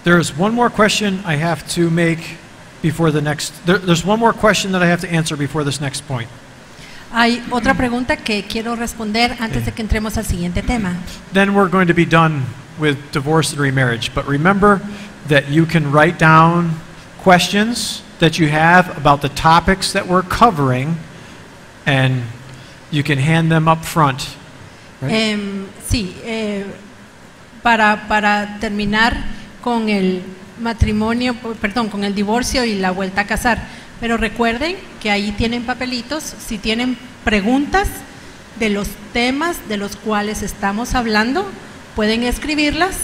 There's one more question I have to make before the next. There's one more question that I have to answer before this next point. Hay otra pregunta que quiero responder antes de que entremos al siguiente tema. Then we're going to be done with divorce and remarriage. But remember that you can write down questions that you have about the topics that we're covering, and you can hand them up front. Right? Sí, para terminar con el matrimonio, perdón, con el divorcio y la vuelta a casar. Pero recuerden que ahí tienen papelitos, si tienen preguntas de los temas de los cuales estamos hablando, pueden escribirlas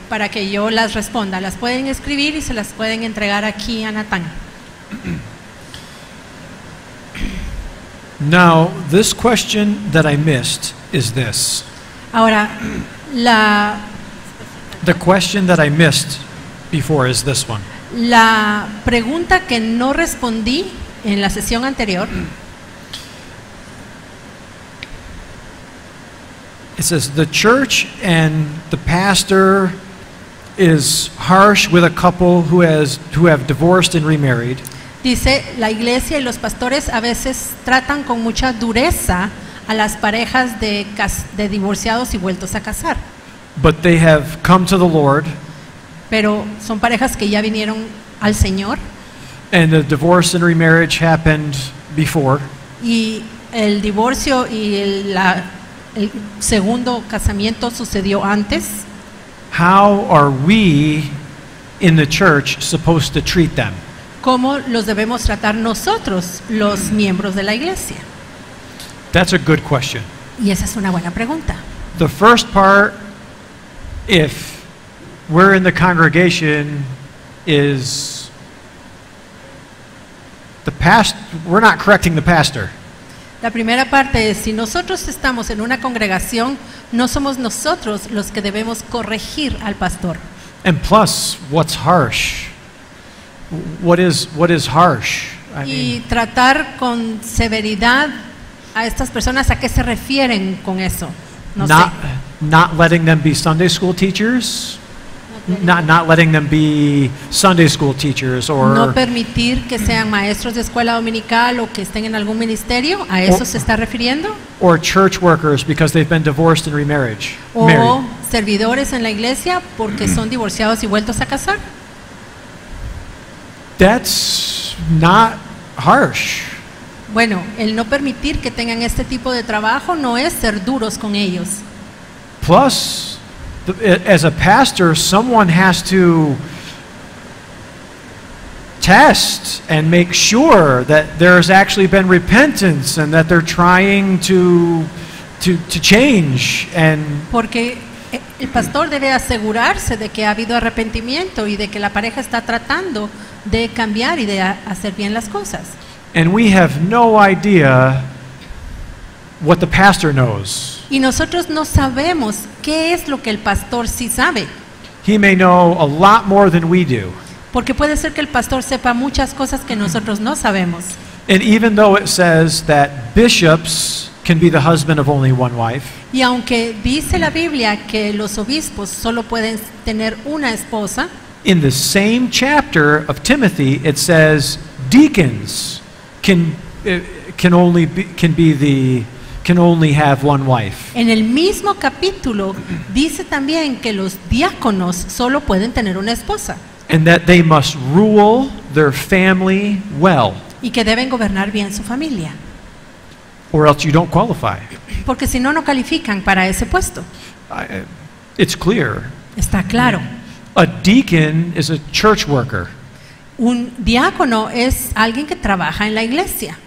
para que yo las responda. Las pueden escribir y se las pueden entregar aquí a Natán. Now, this question that I missed is this. Ahora, The question that I missed before is this one. la pregunta que no respondí en la sesión anterior, It says, the church and the pastor is harsh with a couple who have divorced and remarried. dice, la iglesia y los pastores a veces tratan con mucha dureza a las parejas de divorciados y vueltos a casar. But they have come to the Lord, Pero son parejas que ya vinieron al Señor and the divorce and remarriage happened before. y el divorcio y el segundo casamiento sucedió antes. How are we in the church supposed to treat them? ¿Cómo los debemos tratar nosotros, los miembros de la iglesia? That's a good question. Y esa es una buena pregunta. The first part, if we're in the congregation, is we're not correcting the pastor. La primera parte es, si nosotros estamos en una congregación, no somos nosotros los que debemos corregir al pastor. And plus, what's harsh? What is harsh? Y tratar con severidad a estas personas, ¿a qué se refieren con eso? No sé. Not letting them be Sunday school teachers, not letting them be Sunday school teachers, or No permitir que sean maestros de escuela dominical o que estén en algún ministerio, ¿a eso se está refiriendo? or church workers because they've been divorced and married. O servidores en la iglesia porque son divorciados y vueltos a casar. That's not harsh. Bueno, el no permitir que tengan este tipo de trabajo no es ser duros con ellos. Plus, as a pastor, someone has to test and make sure that there's actually been repentance and that they're trying to change. And Porque el pastor debe asegurarse de que ha habido arrepentimiento y de que la pareja está tratando de cambiar y de hacer bien las cosas. we have no idea what the pastor knows. Y nosotros no sabemos qué es lo que el pastor sí sabe. He may know a lot more than we do. Porque puede ser que el pastor sepa muchas cosas que nosotros no sabemos. And even though it says that bishops can be the husband of only one wife, Y aunque dice la Biblia que los obispos solo pueden tener una esposa, in the same chapter of Timothy it says deacons can only have one wife. en el mismo capítulo dice también que los diáconos solo pueden tener una esposa And that they must rule their family well, y que deben gobernar bien su familia, or else you don't qualify. porque si no, no califican para ese puesto. It's clear. Está claro. A deacon is a church worker. Un diácono es alguien que trabaja en la iglesia.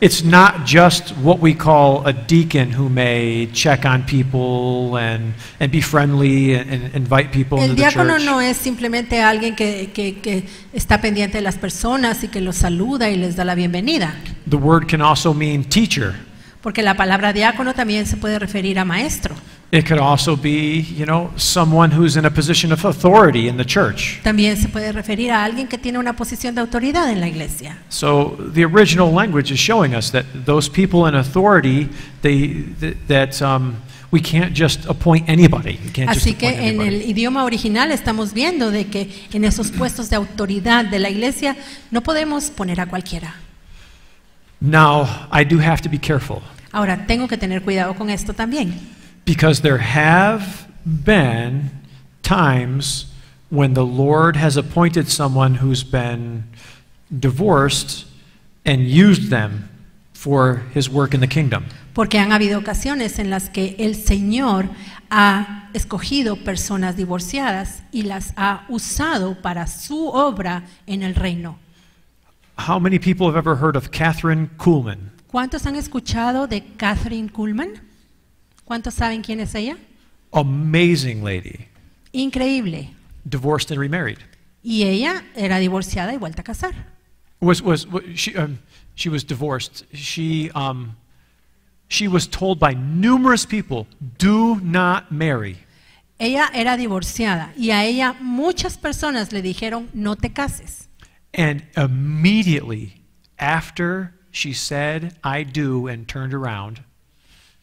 It's not just what we call a deacon who may check on people and be friendly and invite people El into the diácono church. no es simplemente alguien que está pendiente de las personas y que los saluda y les da la bienvenida, The word can also mean teacher. porque la palabra diácono también se puede referir a maestro. It could also be, someone who's in a position of authority in the church. También se puede referir a alguien que tiene una posición de autoridad en la iglesia. So the original language is showing us that those people in authority, we can't just appoint anybody. We can't just Así appoint que en el anybody. idioma original estamos viendo de que en esos puestos de autoridad de la iglesia no podemos poner a cualquiera. Now, I do have to be careful Ahora, tengo que tener cuidado con esto también, because there have been times when the Lord has appointed someone who's been divorced and used them for his work in the kingdom. porque han habido ocasiones en las que el Señor ha escogido personas divorciadas y las ha usado para su obra en el reino. How many people have ever heard of Catherine Kuhlman? ¿Cuántos han escuchado de Catherine Kuhlman? ¿Cuántos saben quién es ella? Amazing lady, Increíble. divorced and remarried. Y ella era divorciada y vuelta a casar. She was divorced. She was told by numerous people, do not marry. Ella era divorciada y a ella muchas personas le dijeron no te cases. And immediately after she said, I do, and turned around,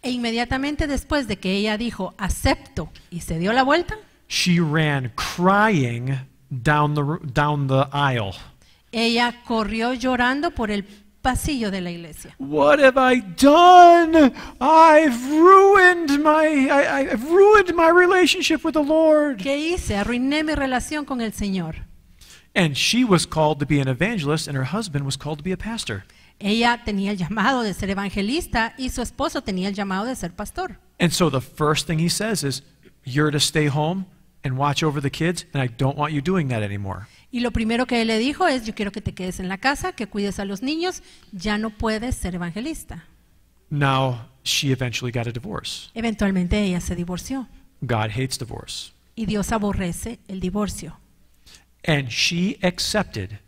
E inmediatamente después de que ella dijo acepto y se dio la vuelta, she ran crying down the aisle. ella corrió llorando por el pasillo de la iglesia. What have I done? I've ruined my relationship with the Lord. ¿Qué hice? Arruiné mi relación con el Señor. And she was called to be an evangelist, and her husband was called to be a pastor. Ella tenía el llamado de ser evangelista y su esposo tenía el llamado de ser pastor. And so the first thing he says is, you're to stay home and watch over the kids, and I don't want you doing that anymore. Y lo primero que él le dijo es, yo quiero que te quedes en la casa, que cuides a los niños, ya no puedes ser evangelista. Now, she eventually got a divorce. Eventualmente ella se divorció God hates divorce. y Dios aborrece el divorcio. And she accepted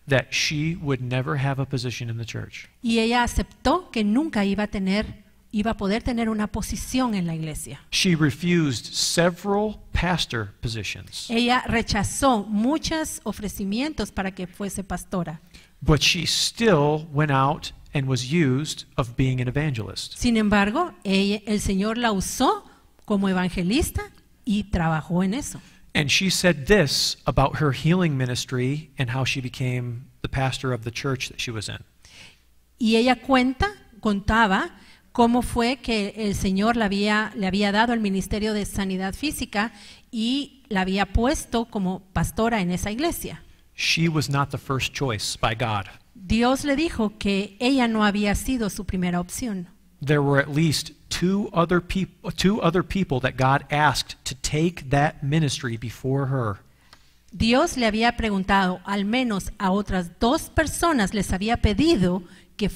that she would never have a position in the church. Y ella aceptó que nunca iba a poder tener una posición en la iglesia. She refused several pastor positions, Ella rechazó muchos ofrecimientos para que fuese pastora. but she still went out and was used of being an evangelist. Sin embargo, el Señor la usó como evangelista y trabajó en eso. And she said this about her healing ministry and how she became the pastor of the church that she was in. Y ella contaba cómo fue que el Señor le había dado el ministerio de sanidad física y la había puesto como pastora en esa iglesia. She was not the first choice by God. Dios le dijo que ella no había sido su primera opción. There were at least two other people that God asked to take that ministry before her. Dios le había preguntado, al menos a otras 2 personas les había pedido que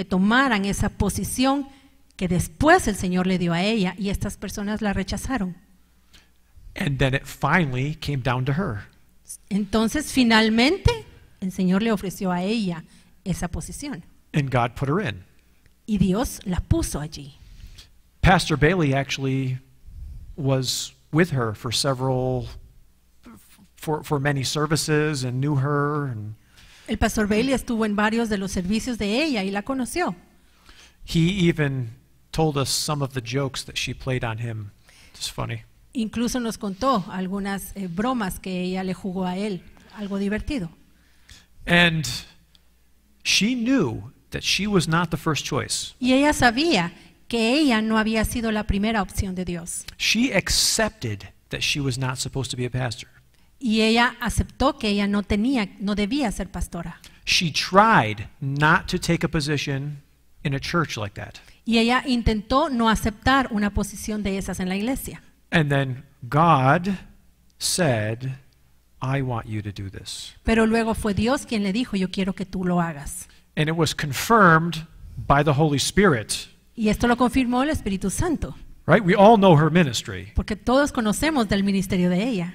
tomaran esa posición que después el Señor le dio a ella y estas personas la rechazaron. And then it finally came down to her. Entonces, finalmente, el Señor le ofreció a ella esa posición And God put her in. y Dios la puso allí. Pastor Bailey actually was with her for many services and knew her. And El pastor Bailey estuvo en varios de los servicios de ella y la conoció. he even told us some of the jokes that she played on him. It's funny. Incluso nos contó algunas bromas que ella le jugó a él, algo divertido. And she knew that she was not the first choice. Y ella sabía que ella no había sido la primera opción de Dios. She accepted that she was not supposed to be a pastor. Y ella aceptó que ella no debía ser pastora. She tried not to take a position in a church like that. Y ella intentó no aceptar una posición de esas en la iglesia. And then God said, I want you to do this. Pero luego fue Dios quien le dijo, yo quiero que tú lo hagas. And it was confirmed by the Holy Spirit. Y esto lo confirmó el Espíritu Santo, Right? We all know her ministry. porque todos conocemos del ministerio de ella.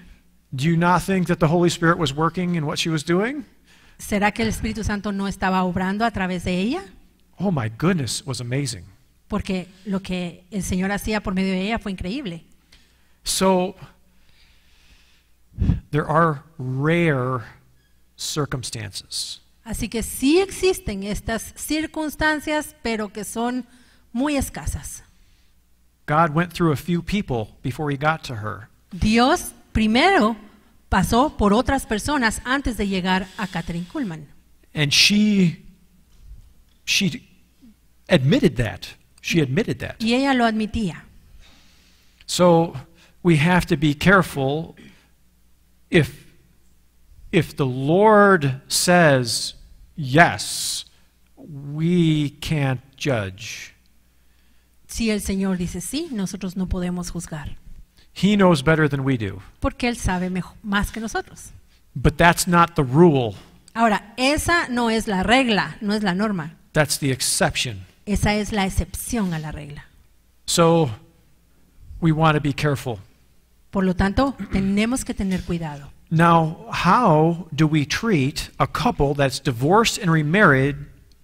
Do you not think that the Holy Spirit was working in what she was doing? ¿Será que el Espíritu Santo no estaba obrando a través de ella? Oh my goodness, it was amazing. Porque lo que el Señor hacía por medio de ella fue increíble. So, there are rare circumstances Así que sí existen estas circunstancias, pero que son muy escasas. God went through a few people before he got to her. Dios primero pasó por otras personas antes de llegar a Kathryn Kuhlman. And she admitted that. She admitted that. Y ella lo admitía. So we have to be careful if the Lord says yes, we can't judge. Si el Señor dice sí, nosotros no podemos juzgar, He knows better than we do. porque Él sabe más que nosotros. But that's not the rule. Ahora, esa no es la regla, no es la norma. That's the exception. Esa es la excepción a la regla. So we want to be careful. Por lo tanto, tenemos que tener cuidado. Now, how do we treat a couple that's divorced and remarried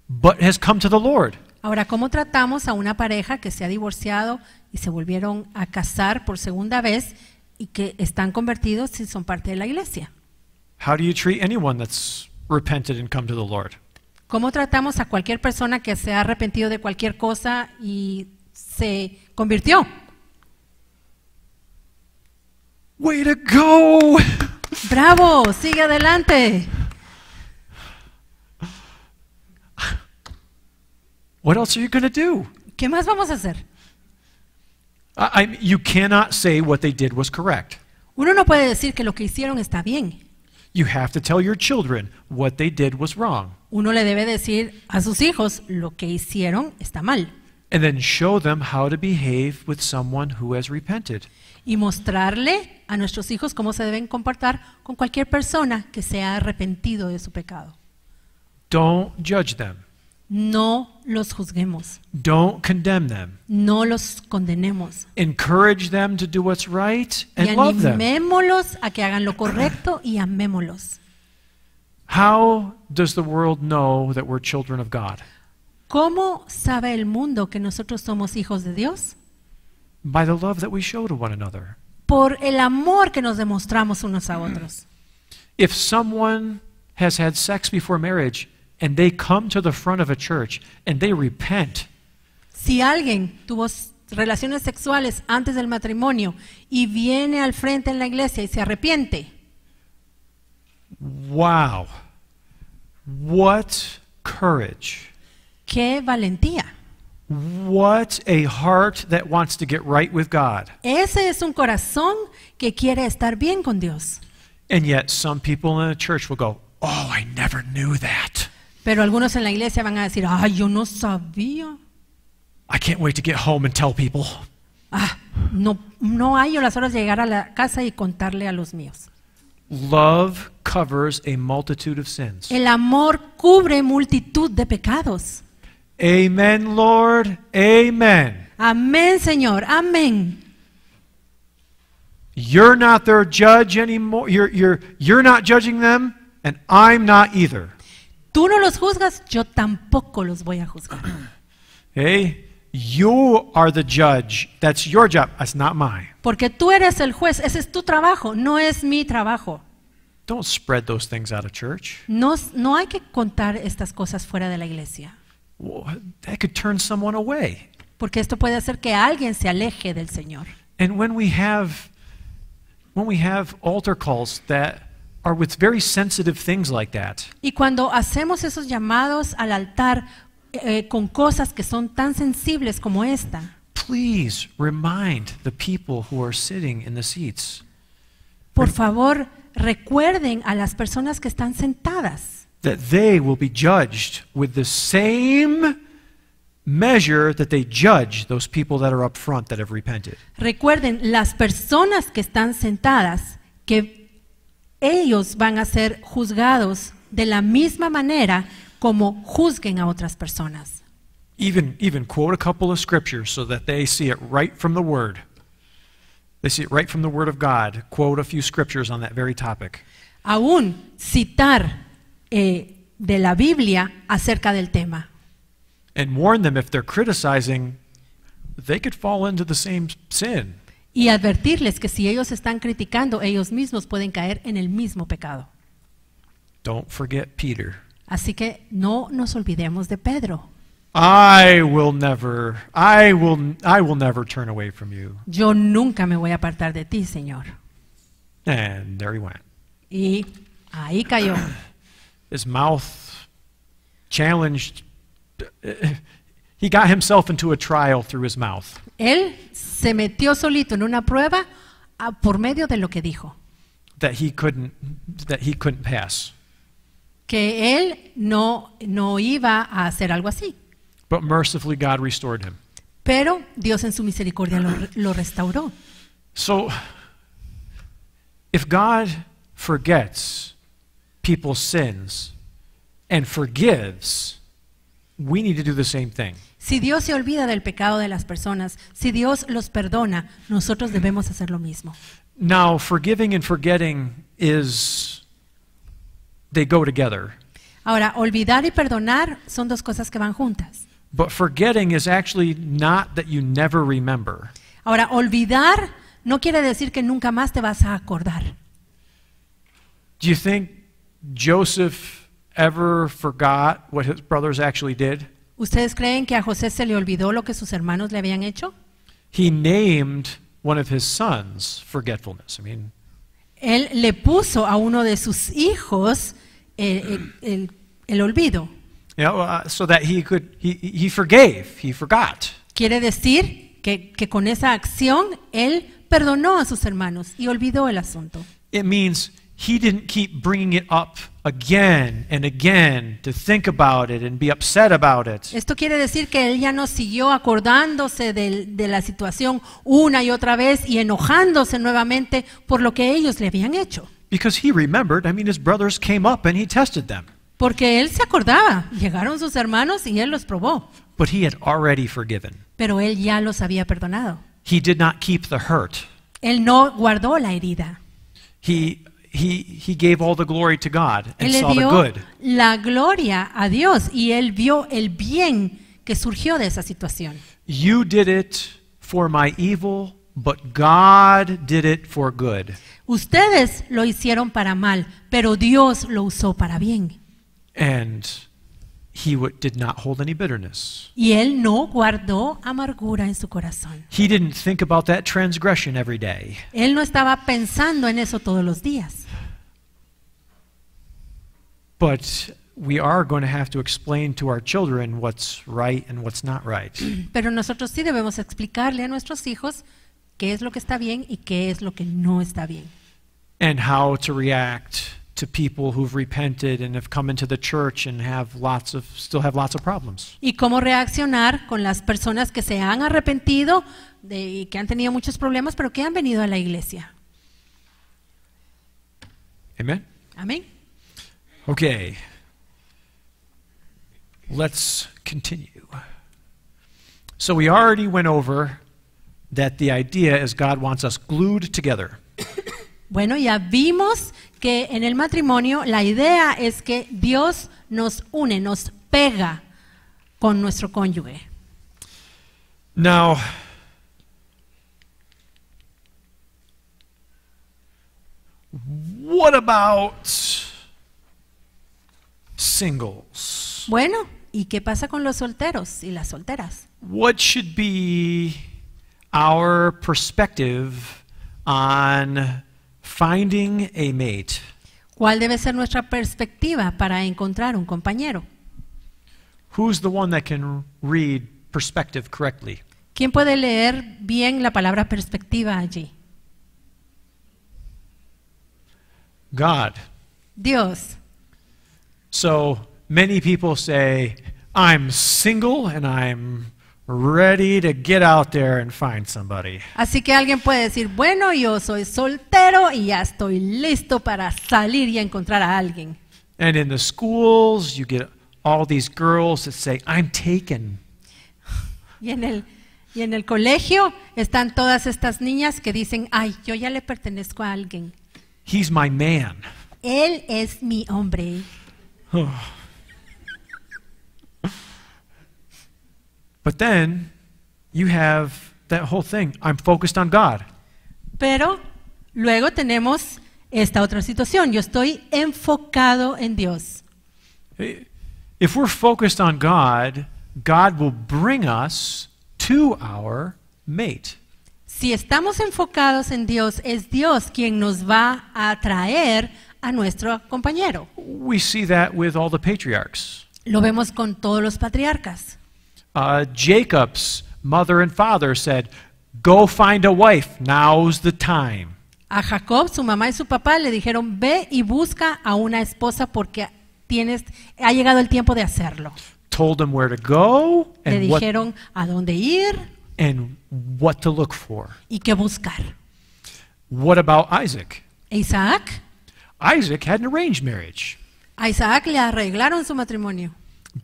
but has come to the Lord? Ahora, ¿cómo tratamos a una pareja que se ha divorciado y se volvieron a casar por segunda vez y que están convertidos y son parte de la iglesia? How do you treat anyone that's repented and come to the Lord? ¿Cómo tratamos a cualquier persona que se ha arrepentido de cualquier cosa y se convirtió? Way to go! ¡Bravo! ¡Sigue adelante! What else are you going to do? ¿Qué más vamos a hacer? You cannot say what they did was correct. Uno no puede decir que lo que hicieron está bien. You have to tell your children what they did was wrong. Uno le debe decir a sus hijos lo que hicieron está mal. And then show them how to behave with someone who has repented. Y mostrarle a nuestros hijos cómo se deben comportar con cualquier persona que se ha arrepentido de su pecado. Don't judge them. No los juzguemos, Don't condemn them. no los condenemos. Encourage them to do what's right Y and love them. animémoslos a que hagan lo correcto y amémoslos. How does the world know that we're children of God? ¿Cómo sabe el mundo que nosotros somos hijos de Dios? By the love that we show to one another. Por el amor que nos demostramos unos a otros. If someone has had sex before marriage and they come to the front of a church and they repent, Si alguien tuvo relaciones sexuales antes del matrimonio y viene al frente en la iglesia y se arrepiente, wow, what courage. ¡qué valentía! What a heart that wants to get right with God. Ese es un corazón que quiere estar bien con Dios. And yet some people in the church will go, oh, I never knew that. Pero algunos en la iglesia van a decir, ¡ay, yo no sabía! I can't wait to get home and tell people. No hallo las horas de llegar a la casa y contarle a los míos. Love covers a multitude of sins. El amor cubre multitud de pecados. Amen, Lord. Amen. Amén, Señor. Amén. You're not their judge anymore. You're not judging them, and I'm not either. Tú no los juzgas, yo tampoco los voy a juzgar. Okay? You are the judge. That's your job. That's not mine. Porque tú eres el juez, ese es tu trabajo, no es mi trabajo. Don't spread those things out of church. No hay que contar estas cosas fuera de la iglesia, That could turn someone away. porque esto puede hacer que alguien se aleje del Señor. And when we have altar calls that are with very sensitive things like that, Y cuando hacemos esos llamados al altar con cosas que son tan sensibles como esta, please remind the people who are sitting in the seats por favor, recuerden a las personas que están sentadas that they will be judged with the same measure that they judge those people that are up front that have repented. Recuerden, las personas que están sentadas, que ellos van a ser juzgados de la misma manera como juzguen a otras personas. Even quote a couple of scriptures so that they see it right from the Word. They see it right from the Word of God. Quote a few scriptures on that very topic. Aún citar de la Biblia acerca del tema. And warn them if they're criticizing, they could fall into the same sin. Y advertirles que si ellos están criticando, ellos mismos pueden caer en el mismo pecado. Don't forget Peter. Así que no nos olvidemos de Pedro. I will never turn away from you. Yo nunca me voy a apartar de ti, Señor. And there he went. Y ahí cayó. His mouth challenged. He got himself into a trial through his mouth. Él se metió solito en una prueba por medio de lo que dijo. That he couldn't pass. Que él no iba a hacer algo así. But mercifully God restored him. Pero Dios en su misericordia lo restauró. So, if God forgets people's sins and forgives, we need to do the same thing. Si Dios se olvida del pecado de las personas, si Dios los perdona, nosotros debemos hacer lo mismo. Now, forgiving and forgetting they go together. Ahora, olvidar y perdonar son dos cosas que van juntas. But forgetting is actually not that you never remember. Ahora, olvidar no quiere decir que nunca más te vas a acordar. Do you think Joseph ever forgot what his brothers actually did? ¿Ustedes creen que a José se le olvidó lo que sus hermanos le habían hecho? He named one of his sons forgetfulness. Él le puso a uno de sus hijos el olvido. So that he forgave, he forgot. Quiere decir que con esa acción él perdonó a sus hermanos y olvidó el asunto. It means he didn't keep bringing it up again and again to think about it and be upset about it. Esto quiere decir que él ya no siguió acordándose de la situación una y otra vez y enojándose nuevamente por lo que ellos le habían hecho. Because he remembered, his brothers came up and he tested them. Porque él se acordaba, llegaron sus hermanos y él los probó. But he had already forgiven. Pero él ya los había perdonado. He did not keep the hurt. Él no guardó la herida. He gave all the glory to God and Él le saw the dio good. la gloria a Dios y él vio el bien que surgió de esa situación. You did it for my evil, but God did it for good. Ustedes lo hicieron para mal, pero Dios lo usó para bien. And he did not hold any bitterness. Y él no guardó amargura en su corazón. He didn't think about that transgression every day. Él no estaba pensando en eso todos los días. But we are going to have to explain to our children what's right and what's not right. Pero nosotros sí debemos explicarle a nuestros hijos qué es lo que está bien y qué es lo que no está bien. And how to react to people who've repented and have come into the church and still have lots of problems. Y cómo reaccionar con las personas que se han arrepentido y que han tenido muchos problemas, pero que han venido a la iglesia. Amen? Amén. Okay. Let's continue. So we already went over that the idea is God wants us glued together. Bueno, ya vimos que en el matrimonio la idea es que Dios nos une, nos pega con nuestro cónyuge. Now, what about singles? Bueno, ¿y qué pasa con los solteros y las solteras? What should be our perspective on finding a mate? ¿Cuál debe ser nuestra perspectiva para encontrar un compañero? Who's the one that can read perspective correctly? ¿Quién puede leer bien la palabra perspectiva allí? God. Dios. So many people say, I'm single and I'm ready to get out there and find somebody. Así que alguien puede decir, bueno, yo soy soltero y ya estoy listo para salir y encontrar a alguien. And in the schools, you get all these girls that say, I'm taken. Y en el colegio están todas estas niñas que dicen, ay, yo ya le pertenezco a alguien. He's my man. Él es mi hombre. But then you have that whole thing. I'm focused on God. Pero luego tenemos esta otra situación. Yo estoy enfocado en Dios. If we're focused on God, God will bring us to our mate. Si estamos enfocados en Dios, es Dios quien nos va a atraer a nuestro compañero. We see that with all the patriarchs. Lo vemos con todos los patriarcas. Jacob's mother and father said, "Go find a wife, now's the time." A Jacob, su mamá y su papá le dijeron, ve y busca a una esposa porque ha llegado el tiempo de hacerlo. Told him where to go Le and dijeron a dónde ir what to look for. y qué buscar. What about Isaac? E Isaac, Isaac had an arranged marriage, a Isaac le arreglaron su matrimonio,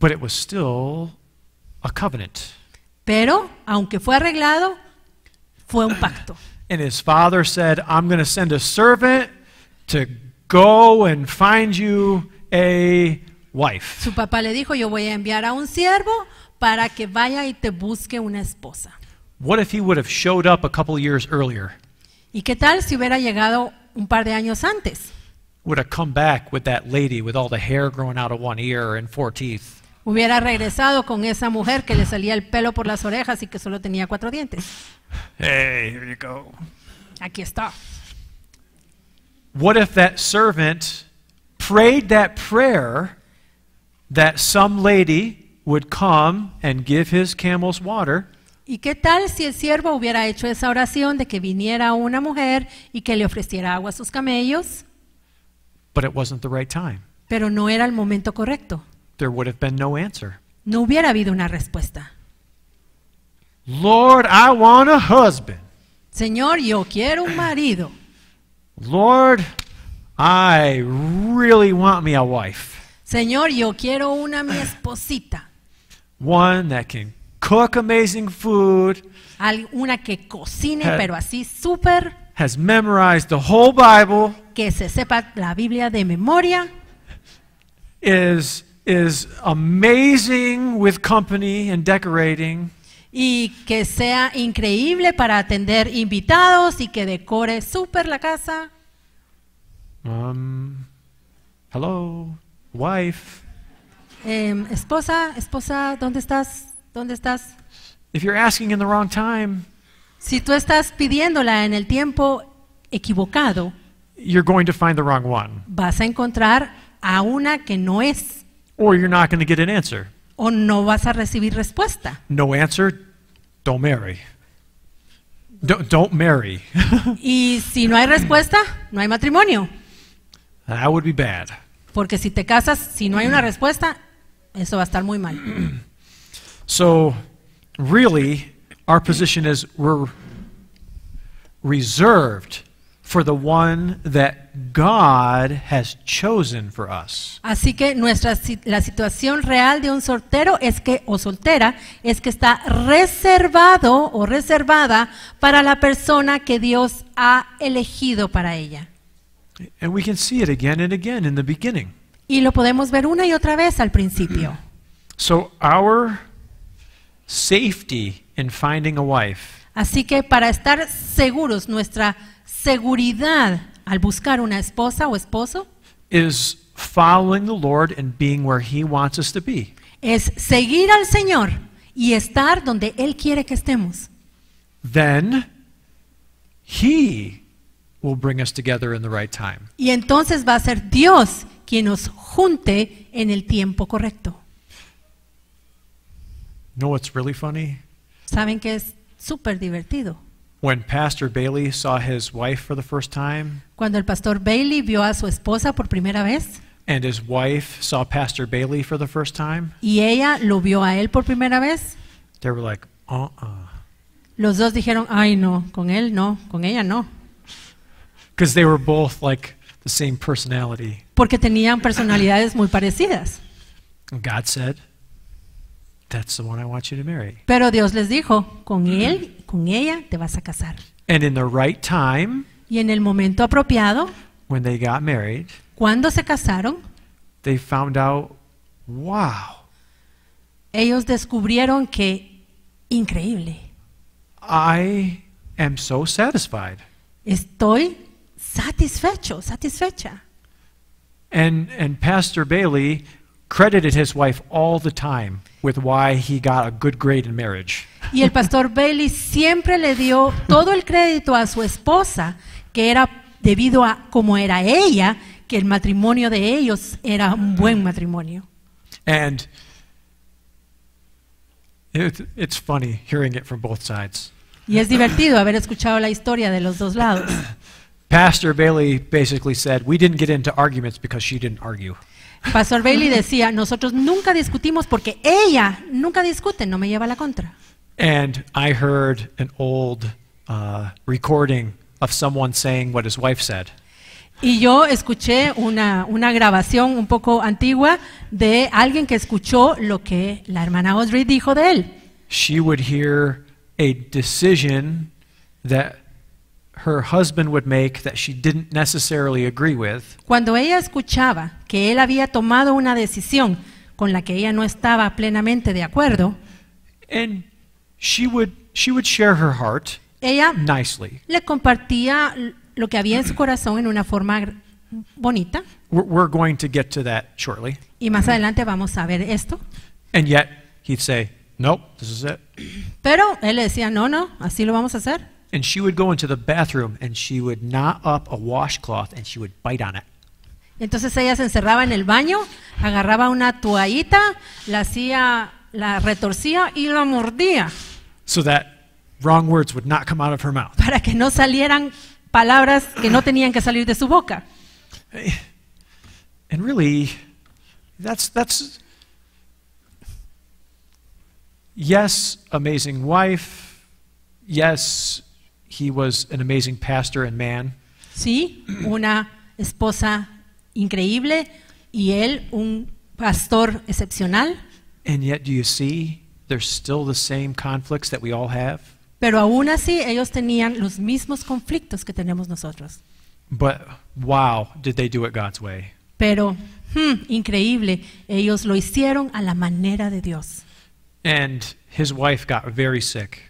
but it was still a covenant. pero aunque fue arreglado, fue un pacto. And his father said, "I'm going to send a servant to go and find you a wife." Su papá le dijo, yo voy a enviar a un siervo para que vaya y te busque una esposa. What if he would have showed up a couple years earlier? ¿Y qué tal si hubiera llegado un par de años antes? Would have come back with that lady with all the hair growing out of one ear and 4 teeth. Hubiera regresado con esa mujer que le salía el pelo por las orejas y que solo tenía 4 dientes. Hey, here you go. Aquí está. What if that servant prayed that prayer that some lady would come and give his camels water? ¿Y qué tal si el siervo hubiera hecho esa oración de que viniera una mujer y que le ofreciera agua a sus camellos, But it wasn't the right time. pero no era el momento correcto? There would have been no answer. No hubiera habido una respuesta. Lord, I want a husband. Señor, yo quiero un marido. Lord, I really want me a wife. Señor, yo quiero mi esposita. One that can cook amazing food, Una que cocine, pero así súper, has memorized the whole Bible, que se sepa la Biblia de memoria, is amazing with company and decorating, y que sea increíble para atender invitados y que decore súper la casa. hello, wife. Esposa, ¿dónde estás? ¿Dónde estás? If you're asking in the wrong time, Si tú estás pidiéndola en el tiempo equivocado, you're going to find the wrong one, vas a encontrar a una que no es, or you're not going to get an answer. o no vas a recibir respuesta. No answer, don't marry. Don't marry. Y si no hay respuesta, no hay matrimonio. That would be bad. Porque si te casas, si no hay una respuesta, eso va a estar muy mal. So, really, our position is we're reserved for the one that God has chosen for us. Así que la situación real de un soltero es que, o soltera, es que está reservado o reservada para la persona que Dios ha elegido para ella. And we can see it again and again in the beginning. Y lo podemos ver una y otra vez al principio. So, our safety in finding a wife Así que para estar seguros, nuestra seguridad al buscar una esposa o esposo is following the Lord and being where He wants us to be. es seguir al Señor y estar donde Él quiere que estemos. Then He will bring us together in the right time. Y entonces va a ser Dios quien nos junte en el tiempo correcto. Know what's really funny? ¿Saben que es súper divertido? When Pastor Bailey saw his wife for the first time, Cuando el pastor Bailey vio a su esposa por primera vez and his wife saw Pastor Bailey for the first time, y ella lo vio a él por primera vez, they were like, los dos dijeron, ay no, con él no, con ella no. because they were both like the same personality. Porque tenían personalidades muy parecidas. And God said, that's the one I want you to marry. Pero Dios les dijo, con él, con ella te vas a casar. And in the right time, Y en el momento apropiado, when they got married, cuando se casaron, they found out, wow, ellos descubrieron que, increíble, I am so satisfied. estoy satisfecha. And Pastor Bailey credited his wife all the time with why he got a good grade in marriage. Y el pastor Bailey siempre le dio todo el crédito a su esposa, que era debido a cómo era ella, que el matrimonio de ellos era un buen matrimonio. And it's funny hearing it from both sides. Y es divertido haber escuchado la historia de los dos lados. Pastor Bailey basically said, we didn't get into arguments because she didn't argue. Pastor Bailey decía, nosotros nunca discutimos porque ella nunca discute, no me lleva a la contra. And I heard an old recording of someone saying what his wife said. Y yo escuché una grabación un poco antigua de alguien que escuchó lo que la hermana Audrey dijo de él. She would hear a decision that her husband would make that she didn't necessarily agree with. Cuando ella escuchaba que él había tomado una decisión con la que ella no estaba plenamente de acuerdo, And she would share her heart ella nicely. le compartía lo que había en su corazón en una forma bonita. We're going to get to that shortly. Y más adelante vamos a ver esto. And yet he'd say, nope, this is it. Pero él le decía, no, así lo vamos a hacer. And she would go into the bathroom and she would knot up a washcloth and she would bite on it. Entonces ella se encerraba en el baño, agarraba una toallita, la retorcía y la mordía So that wrong words would not come out of her mouth. para que no salieran palabras que no tenían que salir de su boca. And really, that's yes, amazing wife. Yes, he was an amazing pastor and man. Sí, una esposa increíble y él un pastor excepcional. And yet, do you see, there's still the same conflicts that we all have? Pero aún así ellos tenían los mismos conflictos que tenemos nosotros. But wow, did they do it God's way? Pero, increíble, ellos lo hicieron a la manera de Dios. And his wife got very sick.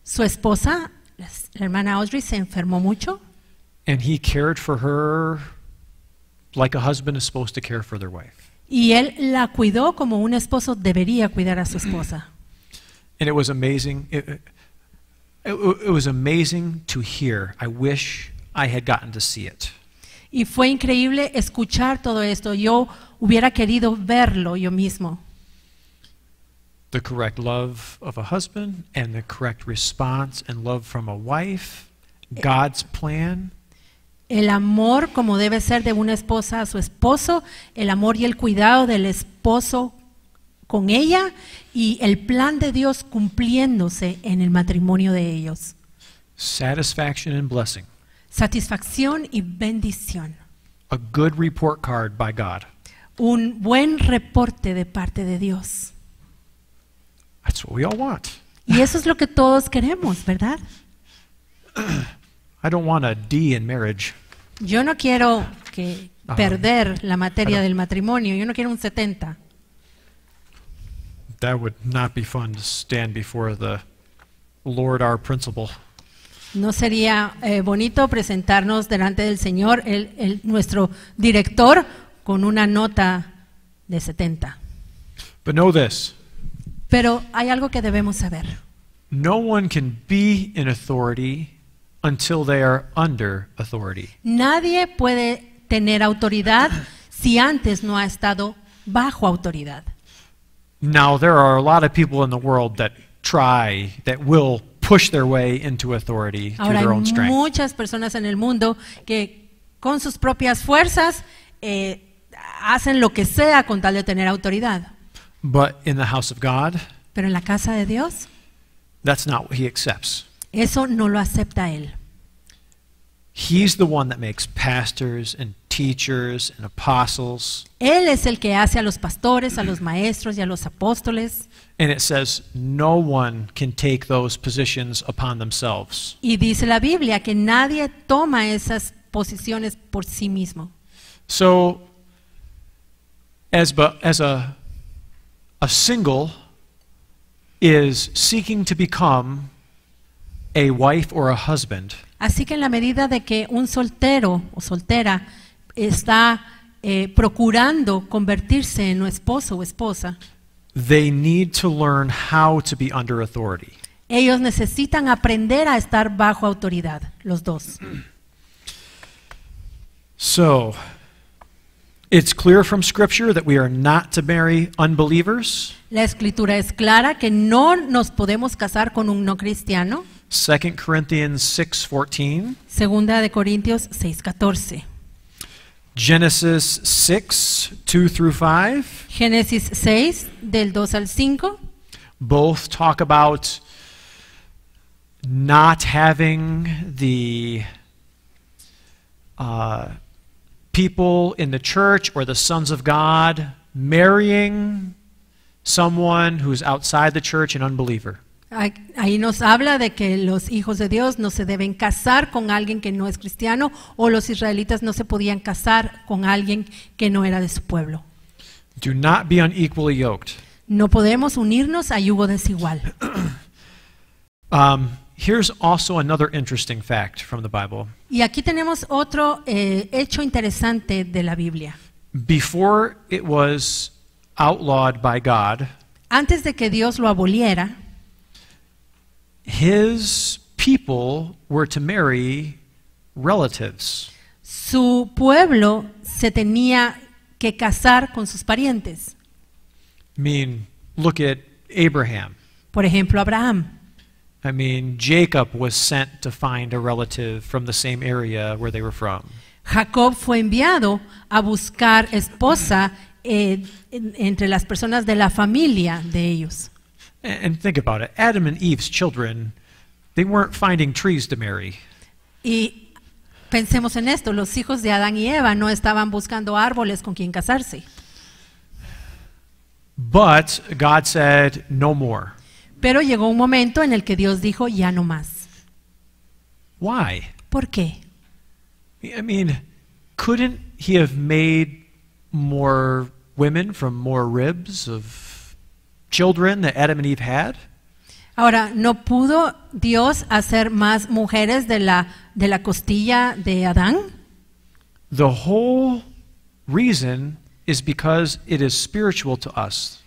Su esposa, la hermana Audrey, se enfermó mucho And he cared for her like a husband is supposed to care for their wife. y él la cuidó como un esposo debería cuidar a su esposa. And it was amazing. It was amazing to hear. I wish I had gotten to see it. Y fue increíble escuchar todo esto. Yo hubiera querido verlo yo mismo. The correct love of a husband and the correct response and love from a wife, God's plan. El amor como debe ser de una esposa a su esposo, el amor y el cuidado del esposo con ella y el plan de Dios cumpliéndose en el matrimonio de ellos. Satisfaction and blessing. Satisfacción y bendición. A good report card by God. Un buen reporte de parte de Dios. That's what we all want. Y eso es lo que todos queremos, ¿verdad? I don't want a D in marriage. Yo no quiero perder la materia I don't- del matrimonio. Yo no quiero un 70. That would not be fun to stand before the Lord, our principal. No sería bonito presentarnos delante del Señor, nuestro director, con una nota de 70. But know this. Pero hay algo que debemos saber. No one can be in authority until they are under authority. Nadie puede tener autoridad si antes no ha estado bajo autoridad. Now, there are a lot of people in the world that will push their way into authority through Ahora their hay own strength. muchas personas en el mundo que con sus propias fuerzas hacen lo que sea con tal de tener autoridad. But in the house of God, Pero en la casa de Dios, that's not what he accepts. eso no lo acepta Él. He's the one that makes pastors and teachers and apostles. Él es el que hace a los pastores, a los maestros y a los apóstoles. And it says no one can take those positions upon themselves. Y dice la Biblia que nadie toma esas posiciones por sí mismo. So, as a single is seeking to become a wife or a husband, Así que en la medida de que un soltero o soltera está procurando convertirse en un esposo o esposa, they need to learn how to be under authority. ellos necesitan aprender a estar bajo autoridad, los dos. So, it's clear from Scripture that we are not to marry unbelievers. La escritura es clara que no nos podemos casar con un no cristiano. 2 Corinthians 6:14, Segunda de Corintios 6:14. Genesis 6, 2 through 5, Génesis 6, del 2 al 5. both talk about not having the people in the church or the sons of God marrying someone who's outside the church, an unbeliever. Ahí nos habla de que los hijos de Dios no se deben casar con alguien que no es cristiano, o los israelitas no se podían casar con alguien que no era de su pueblo. Do not be unequally yoked. No podemos unirnos a yugo desigual. Here's also another interesting fact from the Bible. Y aquí tenemos otro hecho interesante de la Biblia. Before it was outlawed by God, Antes de que Dios lo aboliera, his people were to marry relatives. su pueblo se tenía que casar con sus parientes. I mean, look at Abraham. Por ejemplo, Abraham. I mean, Jacob was sent to find a relative from the same area where they were from. Jacob fue enviado a buscar esposa entre las personas de la familia de ellos. And think about it. Adam and Eve's children, they weren't finding trees to marry. Y pensemos en esto, los hijos de Adán y Eva no estaban buscando árboles con quien casarse. But God said, no more. Pero llegó un momento en el que Dios dijo, ya no más. Why? ¿Por qué? I mean, couldn't he have made more women from more ribs of children that Adam and Eve had? Ahora, ¿no pudo Dios hacer más mujeres de la costilla de Adán? The whole reason is because it is spiritual to us.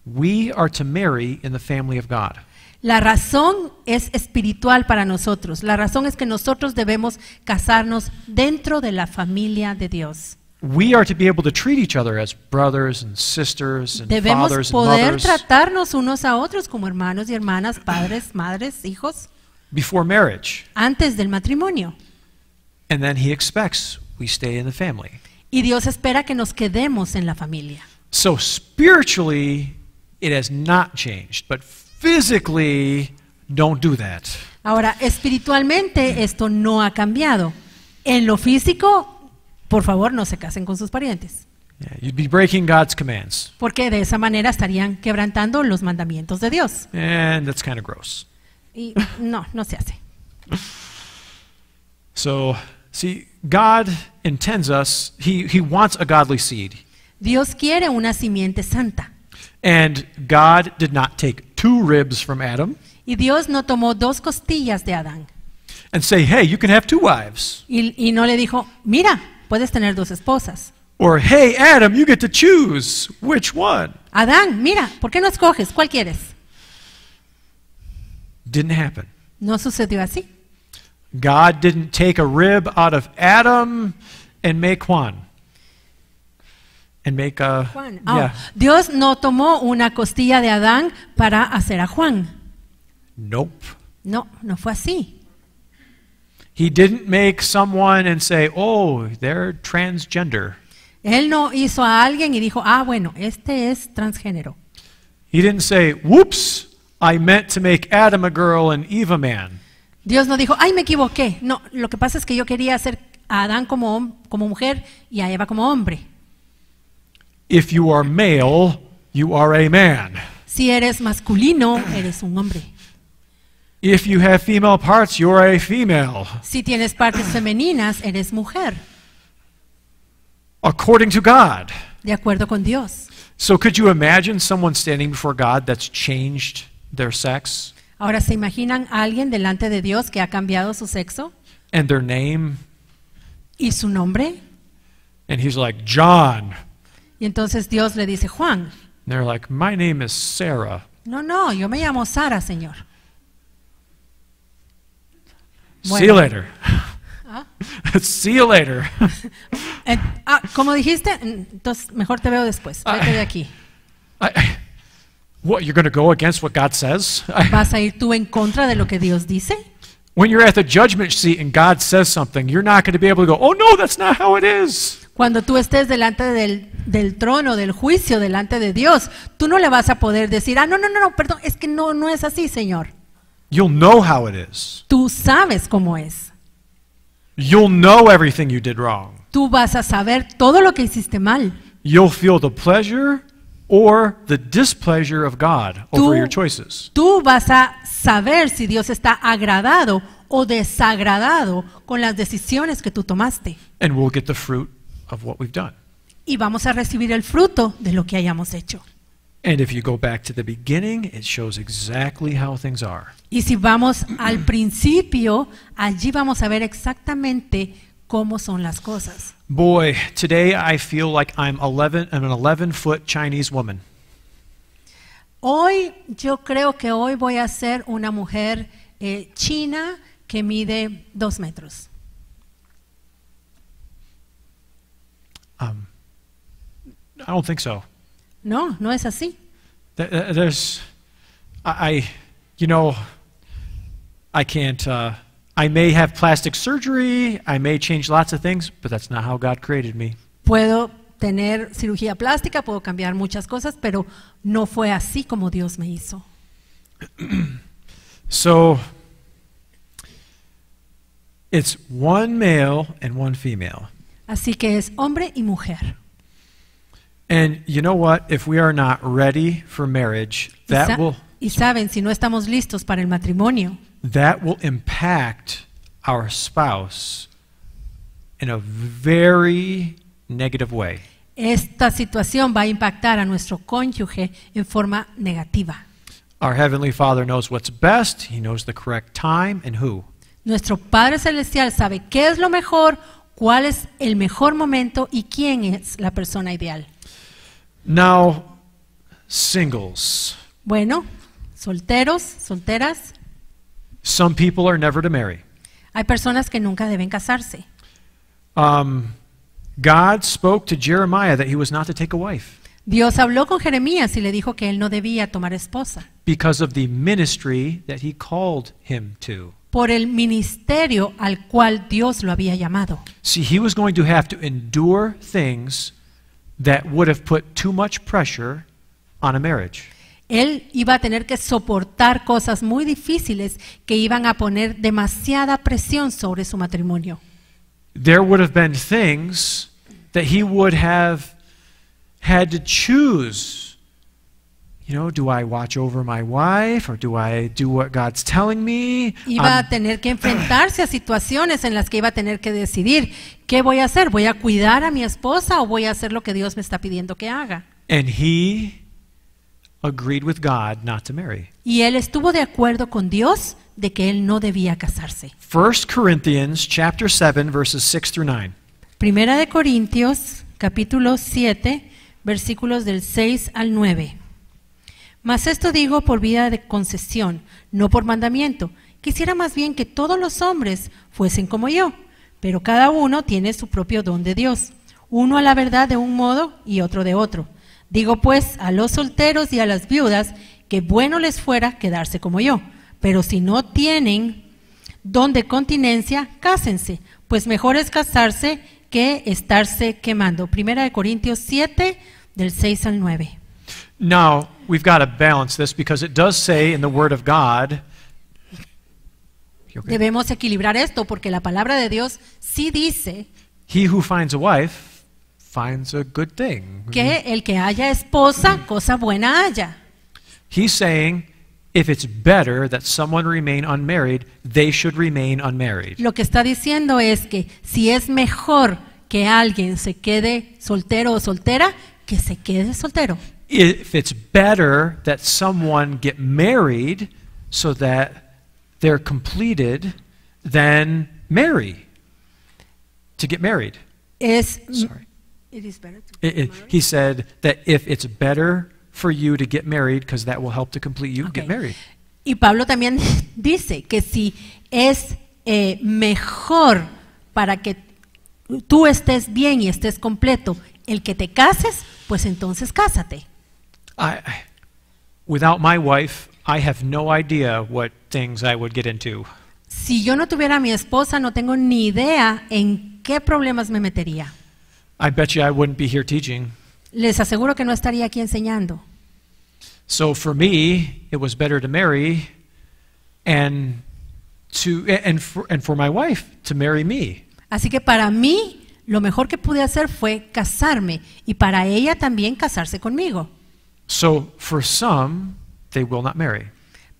We are to marry in the family of God. La razón es espiritual para nosotros. La razón es que nosotros debemos casarnos dentro de la familia de Dios. We are to be able to treat each other as brothers and sisters and Debemos fathers and poder mothers tratarnos unos a otros como hermanos y hermanas, padres, madres, hijos, before marriage. antes del matrimonio. And then he expects we stay in the family. Y Dios espera que nos quedemos en la familia. So spiritually, it has not changed, but physically, don't do that. Ahora, espiritualmente esto no ha cambiado. En lo físico, por favor, no se casen con sus parientes, Yeah, you'd be breaking God's commands, porque de esa manera estarían quebrantando los mandamientos de Dios. and that's kind of gross. Y no se hace. So, see, God intends us, he wants a godly seed. Dios quiere una simiente santa. And God did not take 2 ribs from Adam Y Dios no tomó 2 costillas de Adán. and say, hey, you can have 2 wives. Y no le dijo, mira, puedes tener 2 esposas. Or, hey, Adam, you get to choose which one. Adán, mira, ¿por qué no escoges? ¿Cuál quieres? Didn't happen. No sucedió así. God didn't take a rib out of Adam and make Juan. And make a, Juan. yeah. Dios no tomó una costilla de Adán para hacer a Juan. Nope. No fue así. He didn't make someone and say, oh, they're transgender. Él no hizo a alguien y dijo, bueno, este es transgénero. He didn't say, whoops, I meant to make Adam a girl and Eve a man. Dios no dijo, ay, me equivoqué. No, lo que pasa es que yo quería hacer a Adán como mujer y a Eva como hombre. If you are male, you are a man. Si eres masculino, eres un hombre. If you have female parts, you are a female. Si tienes partes femeninas, eres mujer, According to God. de acuerdo con Dios. So could you imagine someone standing before God that's changed their sex Ahora, ¿se imaginan a alguien delante de Dios que ha cambiado su sexo and their name? y su nombre? And he's like, John. Y entonces Dios le dice, Juan, And they're like, my name is Sarah. no, yo me llamo Sara, Señor. See you later. See you later. Como dijiste, entonces mejor te veo después. Vete de aquí. What, you're going to go against what God says? ¿Vas a ir tú en contra de lo que Dios dice? When you're at the judgment seat and God says something, you're not going to be able to go, oh no, that's not how it is. Cuando tú estés delante del trono, del juicio, delante de Dios, tú no le vas a poder decir, no, perdón, es que no es así, Señor. You'll know how it is. Tú sabes cómo es. You'll know everything you did wrong. Tú vas a saber todo lo que hiciste mal. You'll feel the pleasure or the displeasure of God over your choices. Tú vas a saber si Dios está agradado o desagradado con las decisiones que tú tomaste. And we'll get the fruit of what we've done. Y vamos a recibir el fruto de lo que hayamos hecho. And if you go back to the beginning, it shows exactly how things are. Y si vamos al principio, allí vamos a ver exactamente cómo son las cosas. Boy, today I feel like I'm an 11-foot Chinese woman. Yo creo que hoy voy a ser una mujer china que mide 2 metros. I don't think so. No es así. I can't, I may have plastic surgery, I may change lots of things, but that's not how God created me. Puedo tener cirugía plástica, puedo cambiar muchas cosas, pero no fue así como Dios me hizo. So, it's one male and one female. Así que es hombre y mujer. And you know what? If we are not ready for marriage, Y saben, si no estamos listos para el matrimonio, that will impact our spouse in a very negative way. Esta situación va a impactar a nuestro cónyuge en forma negativa. Our Heavenly Father knows what's best. He knows the correct time and who. Nuestro Padre Celestial sabe qué es lo mejor, cuál es el mejor momento y quién es la persona ideal. Now, singles. Bueno, solteros, solteras. Some people are never to marry. Hay personas que nunca deben casarse. God spoke to Jeremiah that he was not to take a wife Dios habló con Jeremías y le dijo que él no debía tomar esposa because of the ministry that he called him to. por el ministerio al cual Dios lo había llamado. See, he was going to have to endure things that would have put too much pressure on a marriage. Él iba a tener que soportar cosas muy difíciles que iban a poner demasiada presión sobre su matrimonio. There would have been things that he would have had to choose. You know, do I watch over my wife or do I do what God's telling me? Iba a tener que enfrentarse a situaciones en las que iba a tener que decidir, ¿qué voy a hacer? ¿Voy a cuidar a mi esposa o voy a hacer lo que Dios me está pidiendo que haga? And he agreed with God not to marry. Y él estuvo de acuerdo con Dios de que él no debía casarse. 1 Corinthians chapter 7 verses 6 through 9. Primera de Corintios, capítulo 7, versículos del 6 al 9. Mas esto digo por vía de concesión, no por mandamiento. Quisiera más bien que todos los hombres fuesen como yo, pero cada uno tiene su propio don de Dios, uno a la verdad de un modo y otro de otro. Digo pues a los solteros y a las viudas que bueno les fuera quedarse como yo, pero si no tienen don de continencia, cásense, pues mejor es casarse que estarse quemando. Primera de Corintios 7, del 6 al 9. Now, we've got to balance this because it does say in the Word of God. Okay. Debemos equilibrar esto porque la palabra de Dios sí dice He who finds a wife finds a good thing. que el que haya esposa, cosa buena haya. He's saying if it's better that someone remain unmarried, they should remain unmarried. Lo que está diciendo es que si es mejor que alguien se quede soltero o soltera, que se quede soltero. If it's better that someone get married so that they're completed, then marry. To get married. Es Sorry. It is better to get married. He said that if it's better for you to get married, because that will help to complete you, Okay. get married. Y Pablo también dice que si es mejor para que tú estés bien y estés completo el que te cases, pues entonces cásate. Without my wife, I have no idea what things I would get into. Si yo no tuviera a mi esposa, no tengo ni idea en qué problemas me metería. I bet you I wouldn't be here teaching. Les aseguro que no estaría aquí enseñando. So for me, it was better to marry and for my wife to marry me. Así que para mí, lo mejor que pude hacer fue casarme y para ella también casarse conmigo. So for some, they will not marry.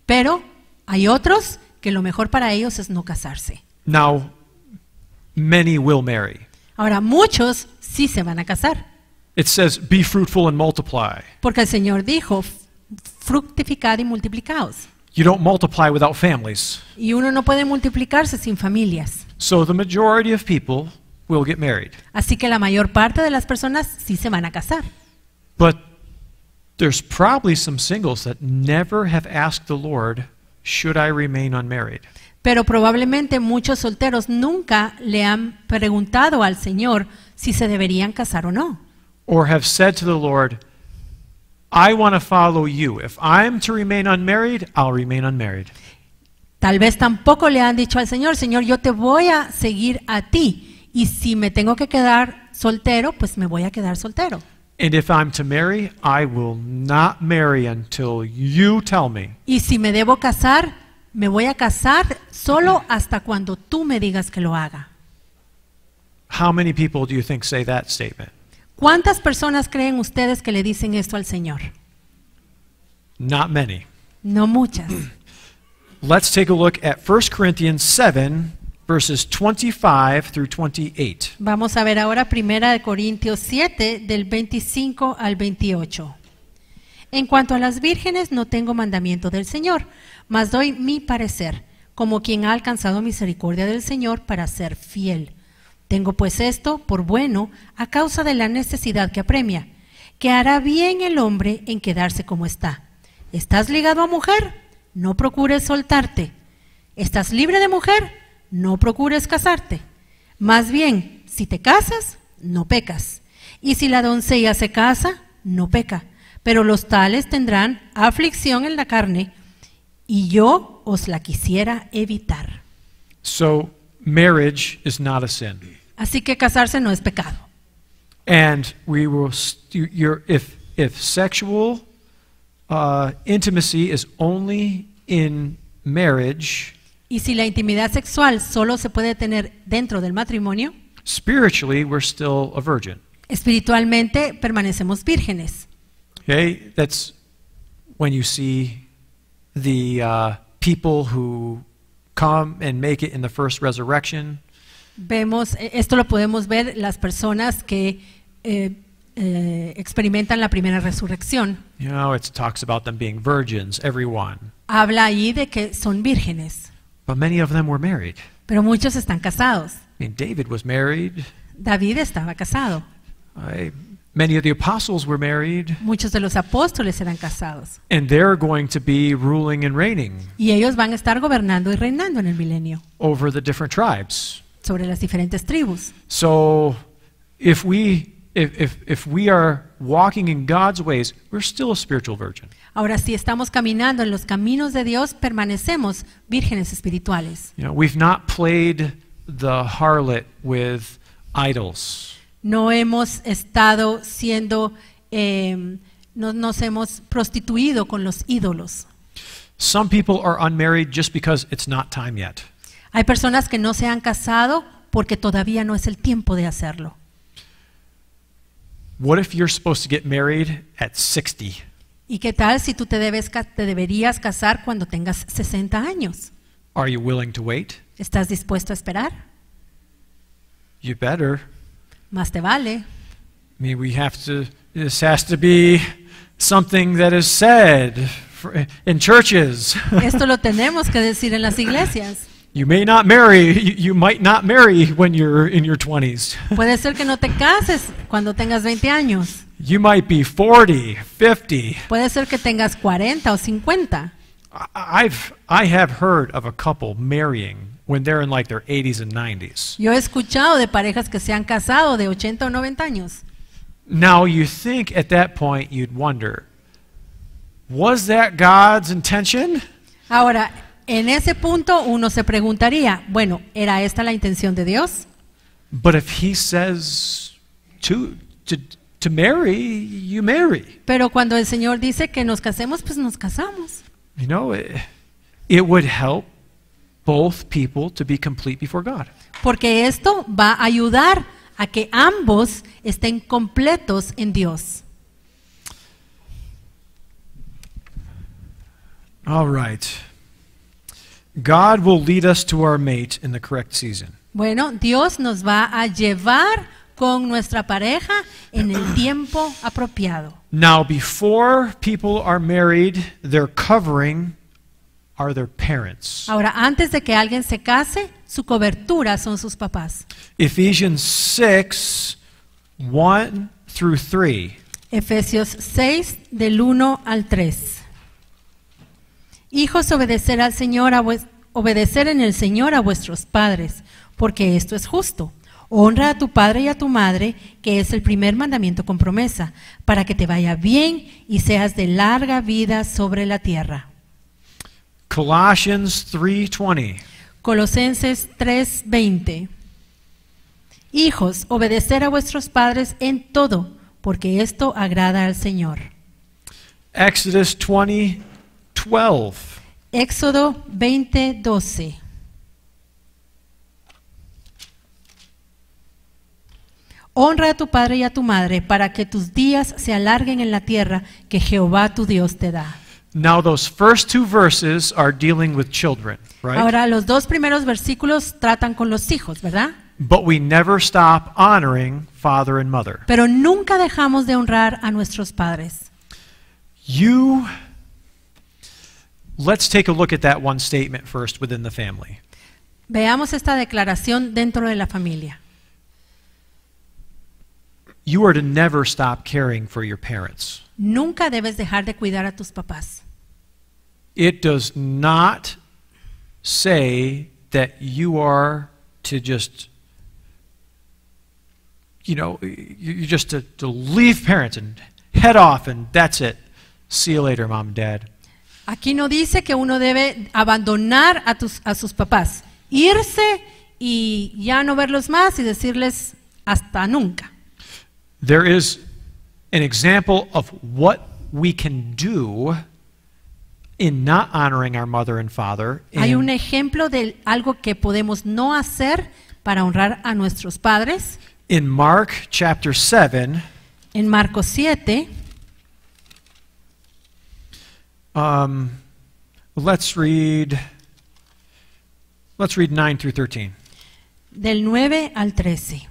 Pero hay otros que lo mejor para ellos es no casarse. Now, many will marry. Ahora, muchos sí se van a casar, It says, be fruitful and multiply. porque el Señor dijo, fructificad y multiplicaos. You don't multiply without families. Y uno no puede multiplicarse sin familias. So the majority of people will get married. Así que la mayor parte de las personas sí se van a casar. But there's probably some singles that never have asked the Lord, should I remain unmarried? Pero probablemente muchos solteros nunca le han preguntado al Señor si se deberían casar o no. Or have said to the Lord, I want to follow you. If I'm to remain unmarried, I'll remain unmarried. Tal vez tampoco le han dicho al Señor, Señor, yo te voy a seguir a ti. Y si me tengo que quedar soltero, pues me voy a quedar soltero. And if I'm to marry, I will not marry until you tell me. Y si me debo casar, me voy a casar solo hasta cuando tú me digas que lo haga. How many people do you think say that statement? ¿Cuántas personas creen ustedes que le dicen esto al Señor? Not many. No muchas. Let's take a look at 1 Corinthians 7, verses 25 through 28. Vamos a ver ahora 1 Corintios 7, del 25 al 28. En cuanto a las vírgenes, no tengo mandamiento del Señor, mas doy mi parecer, como quien ha alcanzado misericordia del Señor para ser fiel. Tengo pues esto por bueno a causa de la necesidad que apremia, que hará bien el hombre en quedarse como está. ¿Estás ligado a mujer? No procures soltarte. ¿Estás libre de mujer? No procures casarte. Más bien, si te casas, no pecas. Y si la doncella se casa, no peca. Pero los tales tendrán aflicción en la carne, y yo os la quisiera evitar. So, marriage is not a sin. Así que casarse no es pecado. And we will, if sexual intimacy is only in marriage, Y si la intimidad sexual solo se puede tener dentro del matrimonio, spiritually we're still a virgin. espiritualmente permanecemos vírgenes. Okay, that's when you see the people who come and make it in the first resurrection. Vemos, esto lo podemos ver las personas que experimentan la primera resurrección. You know, it talks about them being virgins, everyone. Habla ahí de que son vírgenes, But many of them were married. pero muchos están casados. I mean, David was married. David estaba casado, Many of the apostles were married. muchos de los apóstoles eran casados. And they're going to be ruling and reigning Y ellos van a estar gobernando y reinando en el milenio over the different tribes. sobre las diferentes tribus. So if we are walking in God's ways, we're still a spiritual virgin. Ahora, si estamos caminando en los caminos de Dios, permanecemos vírgenes espirituales. You know, we've not played the harlot with idols. No hemos estado siendo, no nos hemos prostituido con los ídolos. Some people are unmarried just because it's not time yet. Hay personas que no se han casado porque todavía no es el tiempo de hacerlo. What if you're supposed to get married at 60? ¿Y qué tal si tú te deberías casar cuando tengas 60 años? Are you willing to wait? ¿Estás dispuesto a esperar? You better. Más te vale. I mean, this has to be something that is said in churches. Esto lo tenemos que decir en las iglesias. You may not marry, you might not marry when you're in your 20s. Puede ser que no te cases cuando tengas 20 años. You might be 40, 50. Puede ser que tengas 40 o 50. I have heard of a couple marrying when they're in like their 80s and 90s. Yo he escuchado de parejas que se han casado de 80 o 90 años. Now you think at that point you'd wonder, was that God's intention? Ahora, en ese punto uno se preguntaría, bueno, ¿era esta la intención de Dios? But if he says to marry, you marry. Pero cuando el Señor dice que nos casemos, pues nos casamos. You know, it would help both people to be complete before God. Porque esto va a ayudar a que ambos estén completos en Dios. All right. God will lead us to our mate in the correct season. Bueno, Dios nos va a llevar con nuestra pareja en el tiempo apropiado. Now, before people are married, their covering are their parents. Ahora, antes de que alguien se case, su cobertura son sus papás. Ephesians 6, 1 through 3. Efesios 6, del 1 al 3. Hijos, obedecer al Señor, obedecer en el Señor a vuestros padres, porque esto es justo. Honra a tu padre y a tu madre, que es el primer mandamiento con promesa, para que te vaya bien y seas de larga vida sobre la tierra. Colossians 3:20. Colosenses 3:20. Hijos, obedecer a vuestros padres en todo, porque esto agrada al Señor. Exodus 20:12. Éxodo 20:12. Honra a tu padre y a tu madre para que tus días se alarguen en la tierra que Jehová tu Dios te da. Now those first two verses are dealing with children, right? Ahora, los dos primeros versículos tratan con los hijos, ¿verdad? But we never stop honoring father and mother. Pero nunca dejamos de honrar a nuestros padres. Let's take a look at that one statement first within the family. Veamos esta declaración dentro de la familia. You are to never stop caring for your parents. Nunca debes dejar de cuidar a tus papás. It does not say that you are to just, you're just to leave parents and head off and that's it. See you later, mom and dad. Aquí no dice que uno debe abandonar a sus papás, irse y ya no verlos más y decirles hasta nunca. There is an example of what we can do in not honoring our mother and father. Hay un ejemplo de algo que podemos no hacer para honrar a nuestros padres. In Mark chapter 7, en Marcos 7, let's read 9 through 13. Del 9 al 13.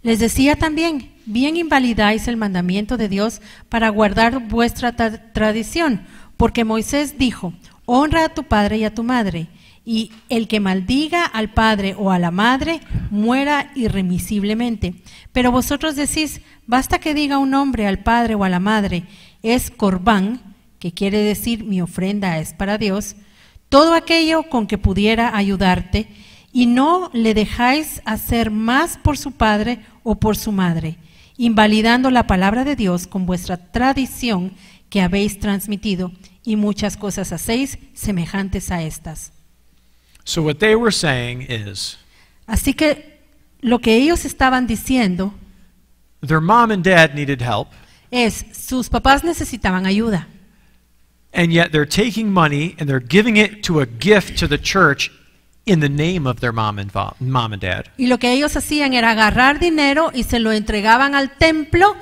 Les decía también, bien invalidáis el mandamiento de Dios para guardar vuestra tradición, porque Moisés dijo, honra a tu padre y a tu madre, y el que maldiga al padre o a la madre, muera irremisiblemente. Pero vosotros decís, basta que diga un hombre al padre o a la madre, es corbán, que quiere decir mi ofrenda es para Dios, todo aquello con que pudiera ayudarte, y no le dejáis hacer más por su padre o por su madre, invalidando la palabra de Dios con vuestra tradición que habéis transmitido, y muchas cosas hacéis semejantes a estas. So what they were saying is, así que lo que ellos estaban diciendo their mom and dad needed help, es, sus papás necesitaban ayuda, and yet they're taking money and they're giving it to a gift to the church in the name of their mom and dad. y lo que ellos hacían era agarrar dinero y se lo entregaban al templo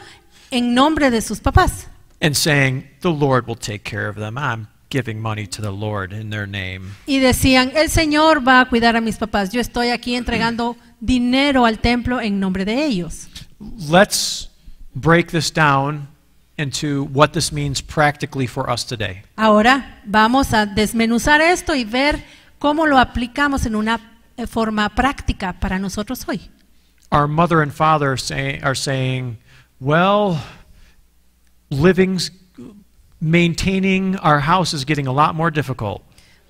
en nombre de sus papás. And saying, the Lord will take care of them. I'm giving money to the Lord in their name. Y decían, el Señor va a cuidar a mis papás. Yo estoy aquí entregando dinero al templo en nombre de ellos. Let's break this down into what this means practically for us today. Ahora vamos a desmenuzar esto y ver cómo lo aplicamos en una forma práctica para nosotros hoy. Our mother and father are saying, well, maintaining our house is getting a lot more difficult.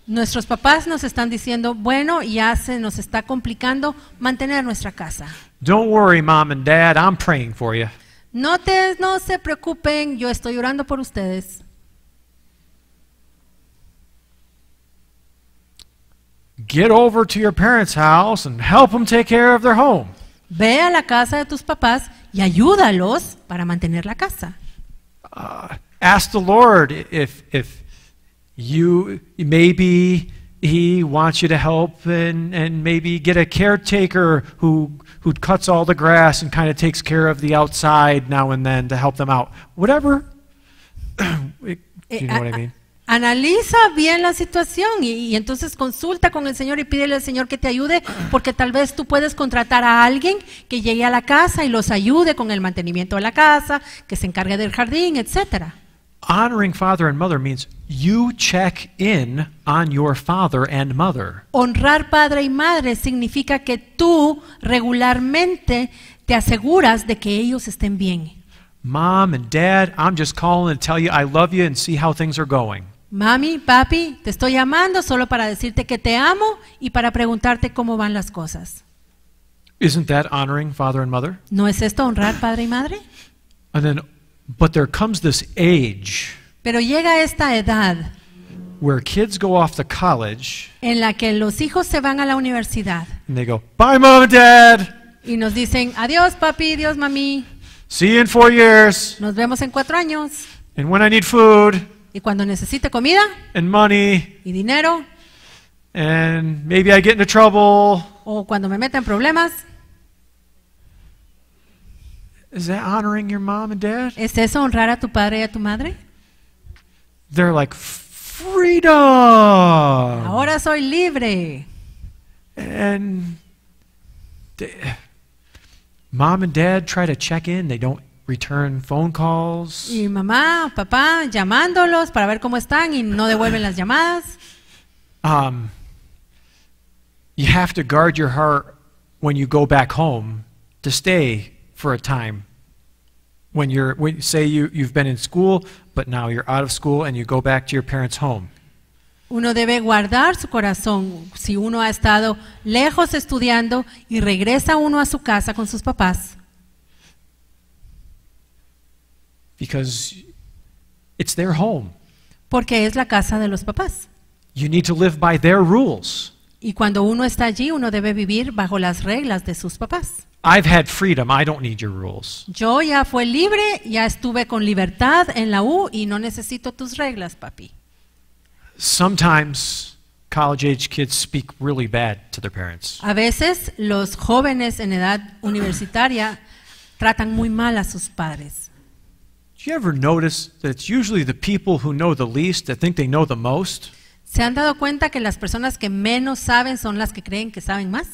Nuestros papás nos están diciendo, bueno, ya se nos está complicando mantener nuestra casa. Don't worry, Mom and Dad, I'm praying for you. No se preocupen, yo estoy orando por ustedes. Get over to your parents' house and help them take care of their home. Ve a la casa de tus papás y ayúdalos para mantener la casa. Ask the Lord if you maybe He wants you to help and maybe get a caretaker who cuts all the grass and kind of takes care of the outside now and then to help them out. Whatever. You know what I mean? Analiza bien la situación y entonces consulta con el Señor y pídele al Señor que te ayude, porque tal vez tú puedes contratar a alguien que llegue a la casa y los ayude con el mantenimiento de la casa, que se encargue del jardín, etcétera. Honoring father and mother means you check in on your father and mother. Honrar padre y madre significa que tú regularmente te aseguras de que ellos estén bien. Mom and Dad, I'm just calling to tell you I love you and see how things are going. Mami, papi, te estoy llamando solo para decirte que te amo y para preguntarte cómo van las cosas. Isn't that honoring father and mother? ¿No es esto honrar padre y madre? But there comes this age Pero llega esta edad where kids go off to college en la que los hijos se van a la universidad and they go, bye Mom and Dad, y nos dicen, adiós papi, adiós mami, see you in 4 years, nos vemos en 4 años. and when I need food Y cuando necesite comida and money y dinero, and maybe I get into trouble. o cuando me meta en problemas, Is that honoring your mom and dad? ¿es eso honrar a tu padre y a tu madre? They're like, freedom. Ahora soy libre. And mom and dad try to check in. They don't return phone calls. Y mamá, papá llamándolos para ver cómo están y no devuelven las llamadas. You have to guard your heart when you go back home to stay for a time. When say you've been in school, but now you're out of school and you go back to your parents' home. Uno debe guardar su corazón si uno ha estado lejos estudiando y regresa uno a su casa con sus papás. Because it's their home. Porque es la casa de los papás. You need to live by their rules. Y cuando uno está allí, uno debe vivir bajo las reglas de sus papás. I've had freedom. I don't need your rules. Yo ya fui libre, ya estuve con libertad en la U y no necesito tus reglas, papi. Sometimes college-age kids speak really bad to their parents. A veces los jóvenes en edad universitaria tratan muy mal a sus padres. Do you ever notice that it's usually the people who know the least that think they know the most? ¿Se han dado cuenta que las personas que menos saben son las que creen que saben más?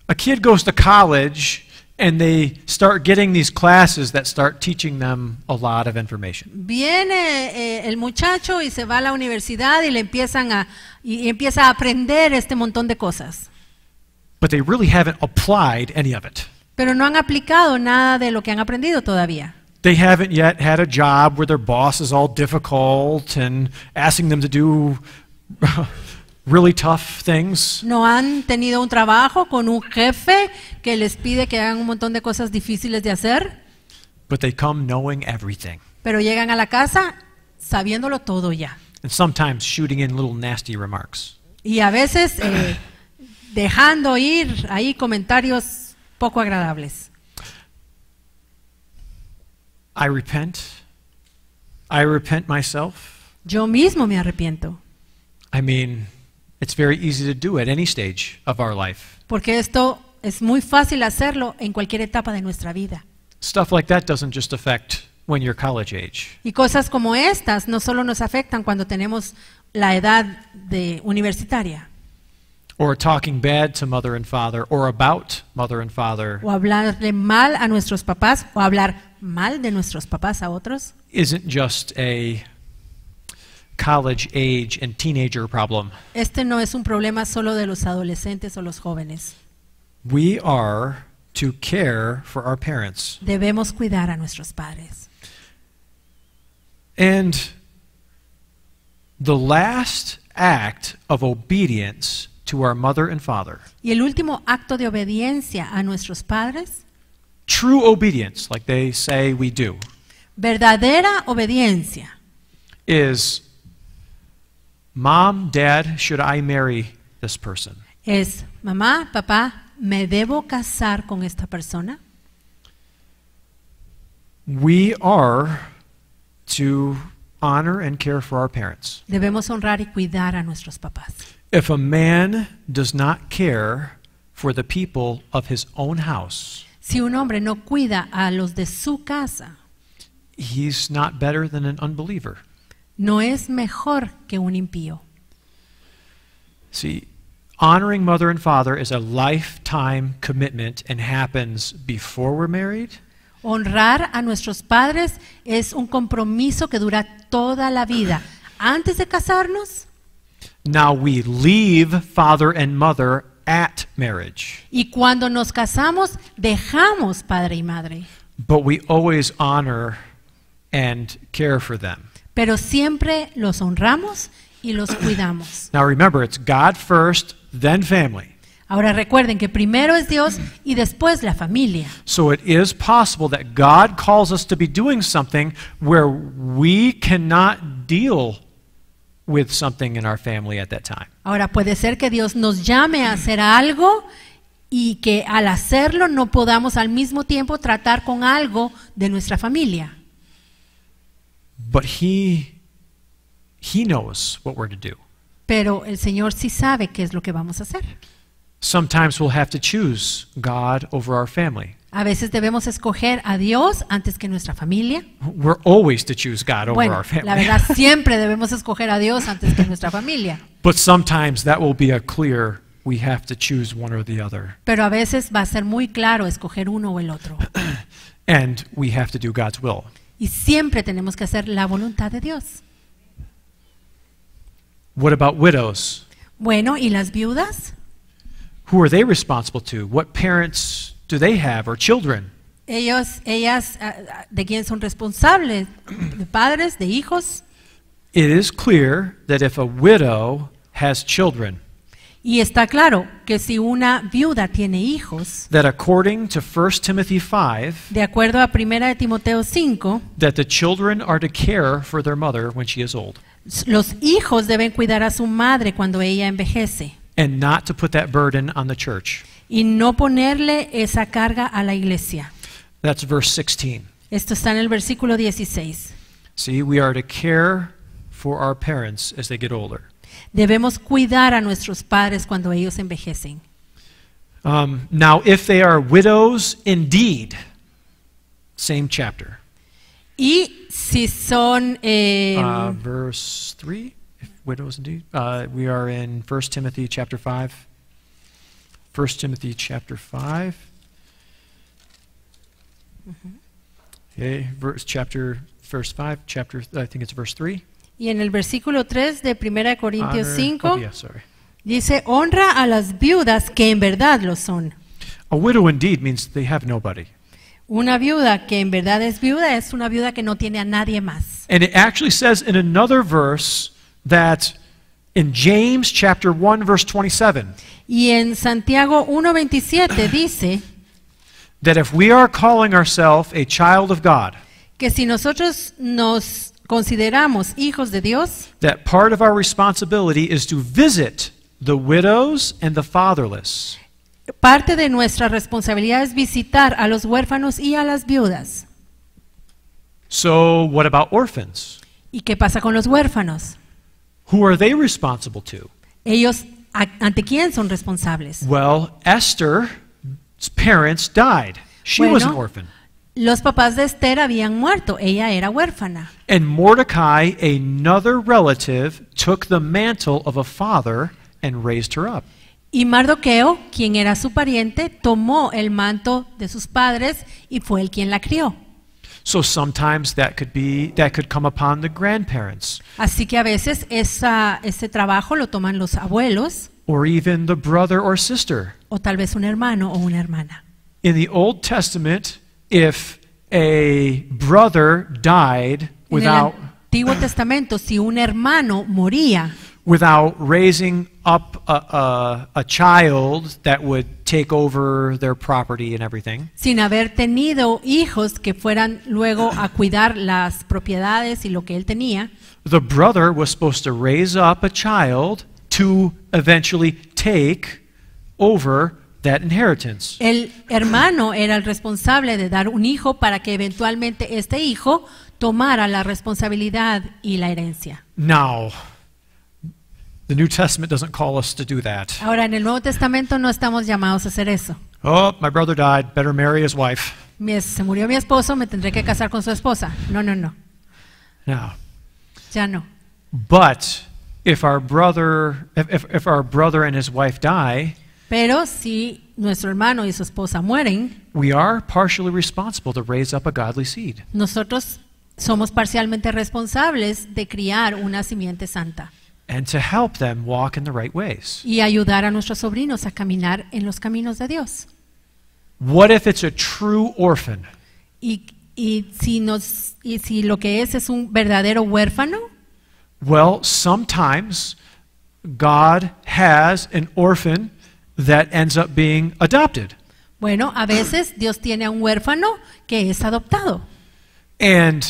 A kid goes to college and they start getting these classes that start teaching them a lot of information. Viene el muchacho y se va a la universidad y empieza a aprender este montón de cosas. But they really haven't applied any of it. Pero no han aplicado nada de lo que han aprendido todavía. They haven't yet had a job where their boss is all difficult and asking them to do really tough things. No han tenido un trabajo con un jefe que les pide que hagan un montón de cosas difíciles de hacer. But they come knowing everything. Pero llegan a la casa sabiéndolo todo ya. And sometimes shooting in little nasty remarks. Y a veces dejando ir ahí comentarios poco agradables. I repent myself. Yo mismo me arrepiento. I mean, it's very easy to do at any stage of our life. Porque esto es muy fácil hacerlo en cualquier etapa de nuestra vida. Stuff like that doesn't just affect when you're college age. Y cosas como estas no solo nos afectan cuando tenemos la edad de universitaria. Or talking bad to mother and father, or about mother and father, O hablarle mal a nuestros papás, o hablar mal de nuestros papás a otros. isn't just a college age and teenager problem. Este no es un problema solo de los adolescentes o los jóvenes. We are to care for our parents. Debemos cuidar a nuestros padres. And the last act of obedience to our mother and father, Y el último acto de obediencia a nuestros padres, true obedience, like they say we do, verdadera obediencia, is, Mom, Dad, should I marry this person? es, mamá, papá, ¿me debo casar con esta persona? We are to honor and care for our parents. Debemos honrar y cuidar a nuestros papás. If a man does not care for the people of his own house, Si un hombre no cuida a los de su casa, he's not better than an unbeliever. no es mejor que un impío. See, honoring mother and father is a lifetime commitment and happens before we're married Honrar a nuestros padres es un compromiso que dura toda la vida. Antes de casarnos Now we leave father and mother at marriage, y cuando nos casamos, dejamos padre y madre. but we always honor and care for them. Pero siempre los honramos y los cuidamos. Now remember, it's God first, then family. Ahora recuerden que primero es Dios y después la familia. So it is possible that God calls us to be doing something where we cannot deal with something in our family at that time. Ahora puede ser que Dios nos llame a hacer algo y que al hacerlo no podamos al mismo tiempo tratar con algo de nuestra familia. But He knows what we're to do. Pero el Señor sí sabe qué es lo que vamos a hacer. Sometimes we'll have to choose God over our family. A veces debemos escoger a Dios antes que nuestra familia. We're always to choose God over Bueno, our family. la verdad siempre debemos escoger a Dios antes que nuestra familia. But sometimes that will be a clear, we have to choose one or the other. Pero a veces va a ser muy claro escoger uno o el otro. And we have to do God's will. Y siempre tenemos que hacer la voluntad de Dios. What about widows? Bueno, ¿y las viudas? Who are they responsible to? What parents do they have or children? Ellas, ¿de quién son responsables? ¿De padres? ¿De hijos? It is clear that if a widow has children, Y está claro que si una viuda tiene hijos, that according to 1 Timothy 5, de acuerdo a 1 de Timoteo 5, that the children are to care for their mother when she is old, los hijos deben cuidar a su madre cuando ella envejece and not to put that burden on the church. y no ponerle esa carga a la iglesia. That's verse 16. Esto está en el versículo 16. See, we are to care for our parents as they get older. Debemos cuidar a nuestros padres cuando ellos envejecen. Now, if they are widows indeed, same chapter. Y si son Verse 3, if widows indeed. We are in 1 Timothy chapter 5. 1 Timothy chapter 5. Okay, verse 5, chapter, I think it's verse 3. y en el versículo 3 de 1 Corintios Honor- 5 oh, yeah, sorry. dice, honra a las viudas que en verdad lo son. A widow indeed means they have nobody. Una viuda que en verdad es viuda es una viuda que no tiene a nadie más. And it actually says in another verse that in James chapter 1 verse 27, Y en Santiago 1:27 dice that if we are calling ourselves a child of God, que si nosotros nos consideramos hijos de Dios, that part of our responsibility is to visit the widows and the fatherless. parte de nuestra responsabilidad es visitar a los huérfanos y a las viudas. So what about orphans? ¿Y qué pasa con los huérfanos? Who are they responsible to? Ellos, ¿ante quién son responsables? Well, Esther's parents died. She was an Bueno. orphan. Los papás de Esther habían muerto, ella era huérfana. And Mordecai, another relative, took the mantle of a father and raised her up. Y Mardoqueo, quien era su pariente, tomó el manto de sus padres y fue el quien la crió. So sometimes that could come upon the grandparents Así que a veces ese trabajo lo toman los abuelos or even the brother or sister. o tal vez un hermano o una hermana. In the Old Testament, if a brother died En el Antiguo Testamento, si un hermano moría without raising up a child that would take over their property and everything, sin haber tenido hijos que fueran luego a cuidar las propiedades y lo que él tenía, the brother was supposed to raise up a child to eventually take over that inheritance. el hermano era el responsable de dar un hijo para que eventualmente este hijo tomara la responsabilidad y la herencia. Now, the New Testament doesn't call us to do that. Ahora, en el Nuevo Testamento no estamos llamados a hacer eso. Oh, my brother died, better marry his wife. Se murió mi esposo, me tendré que casar con su esposa. No, No. ya no. But if our brother and his wife die, Pero si nuestro hermano y su esposa mueren, we are partially responsible to raise up a godly seed. nosotros somos parcialmente responsables de criar una simiente santa And to help them walk in the right ways. y ayudar a nuestros sobrinos a caminar en los caminos de Dios. What if it's a true orphan? Y si lo que es un verdadero huérfano, Well, sometimes God has an orphan that ends up being adopted. bueno, a veces Dios tiene a un huérfano que es adoptado, And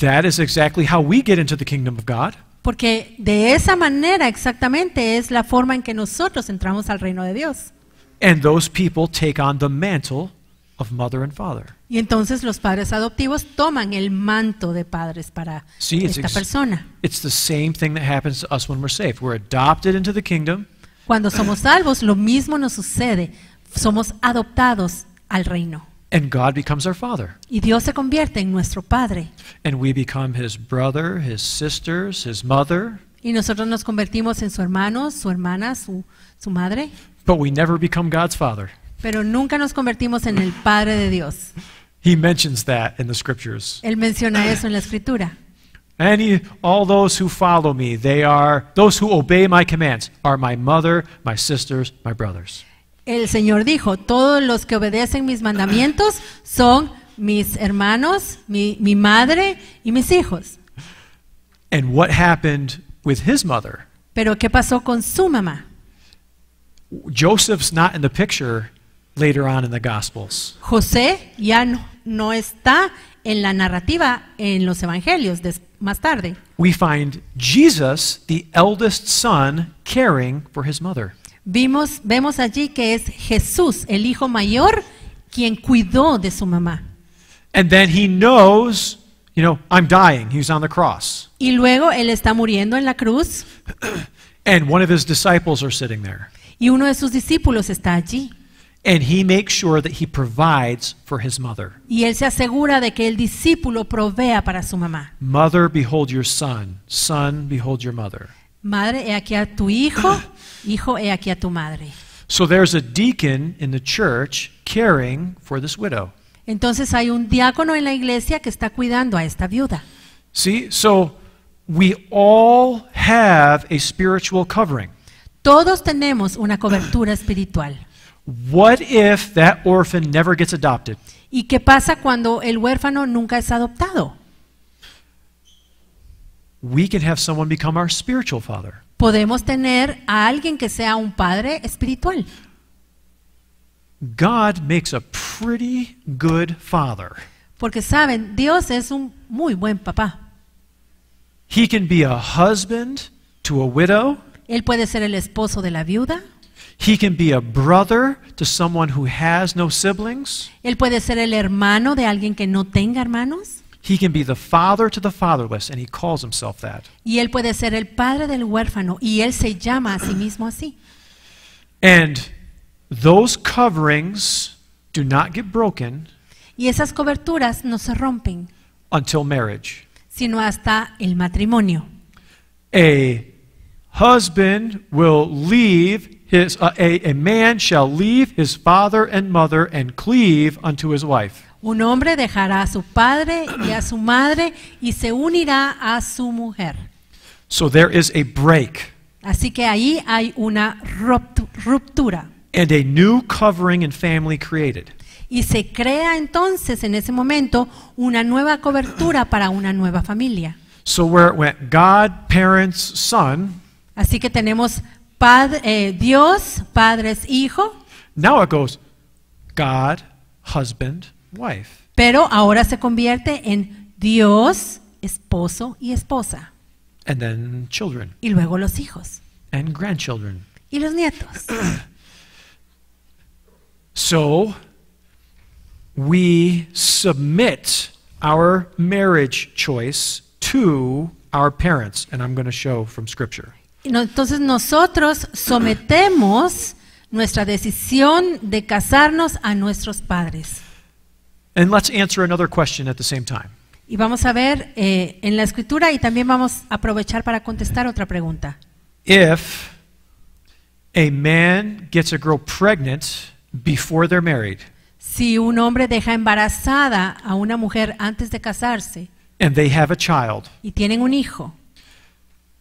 that is exactly how we get into the kingdom of God. porque de esa manera exactamente es la forma en que nosotros entramos al reino de Dios. And those people take on the mantle of mother and father. Y entonces los padres adoptivos toman el manto de padres para See, esta persona. it's the same thing that happens to us when we're saved. We're adopted into the kingdom, Cuando somos salvos, lo mismo nos sucede. Somos adoptados al reino. and God becomes our father. Y Dios se convierte en nuestro Padre. And we become his brother, his sisters, his mother, Y nosotros nos convertimos en su hermano, su hermana, su madre. but we never become God's father. Pero nunca nos convertimos en el Padre de Dios. He mentions that in the scriptures. Él menciona eso en la Escritura. All those who follow me, those who obey my commands, are my mother, my sisters, my brothers. El Señor dijo, todos los que obedecen mis mandamientos son mis hermanos, mi madre y mis hijos. And what happened with his mother? Pero ¿qué pasó con su mamá? Joseph's not in the picture later on in the Gospels. José ya no está en la narrativa en los evangelios más tarde. We find Jesus, the eldest son, caring for his mother. Vemos allí que es Jesús, el hijo mayor, quien cuidó de su mamá. And then he knows, I'm dying. He was on the cross. Y luego él está muriendo en la cruz And one of his disciples are sitting there. y uno de sus discípulos está allí. And he makes sure that he provides for his mother. Y él se asegura de que el discípulo provea para su mamá. Mother, behold your son. Son, behold your mother. Madre, he aquí a tu hijo. Hijo, he aquí a tu madre. So there's a deacon in the church caring for this widow. Entonces hay un diácono en la iglesia que está cuidando a esta viuda. See, so we all have a spiritual covering. Todos tenemos una cobertura espiritual. What if that orphan never gets adopted? ¿Y qué pasa cuando el huérfano nunca es adoptado? We can have someone become our spiritual father. Podemos tener a alguien que sea un padre espiritual. God makes a pretty good father. Porque saben, Dios es un muy buen papá. He can be a husband to a widow. Él puede ser el esposo de la viuda. He can be a brother to someone who has no siblings. Él puede ser el hermano de alguien que no tenga hermanos. He can be the father to the fatherless, and he calls himself that. Y él puede ser el padre del huérfano, y él se llama a sí mismo así. And those coverings do not get broken Y esas coberturas no se rompen, until marriage. sino hasta el matrimonio. A husband will leave a man shall leave his father and mother and cleave unto his wife. Un hombre dejará a su padre y a su madre y se unirá a su mujer. So there is a break Así que ahí hay una ruptura. and a new covering and family created. Y se crea entonces en ese momento una nueva cobertura para una nueva familia. So where it went God, parents, son, Así que tenemos Dios, padres, hijo, now it goes God, husband, wife. pero ahora se convierte en Dios, esposo y esposa. And then children Y luego los hijos and grandchildren. y los nietos. So we submit our marriage choice to our parents, and I'm going to show from Scripture. Entonces nosotros sometemos nuestra decisión de casarnos a nuestros padres. And let's answer another question at the same time. Y vamos a ver en la escritura y también vamos a aprovechar para contestar otra pregunta. If a man gets a girl pregnant before they're married, Si un hombre deja embarazada a una mujer antes de casarse and they have a child, y tienen un hijo,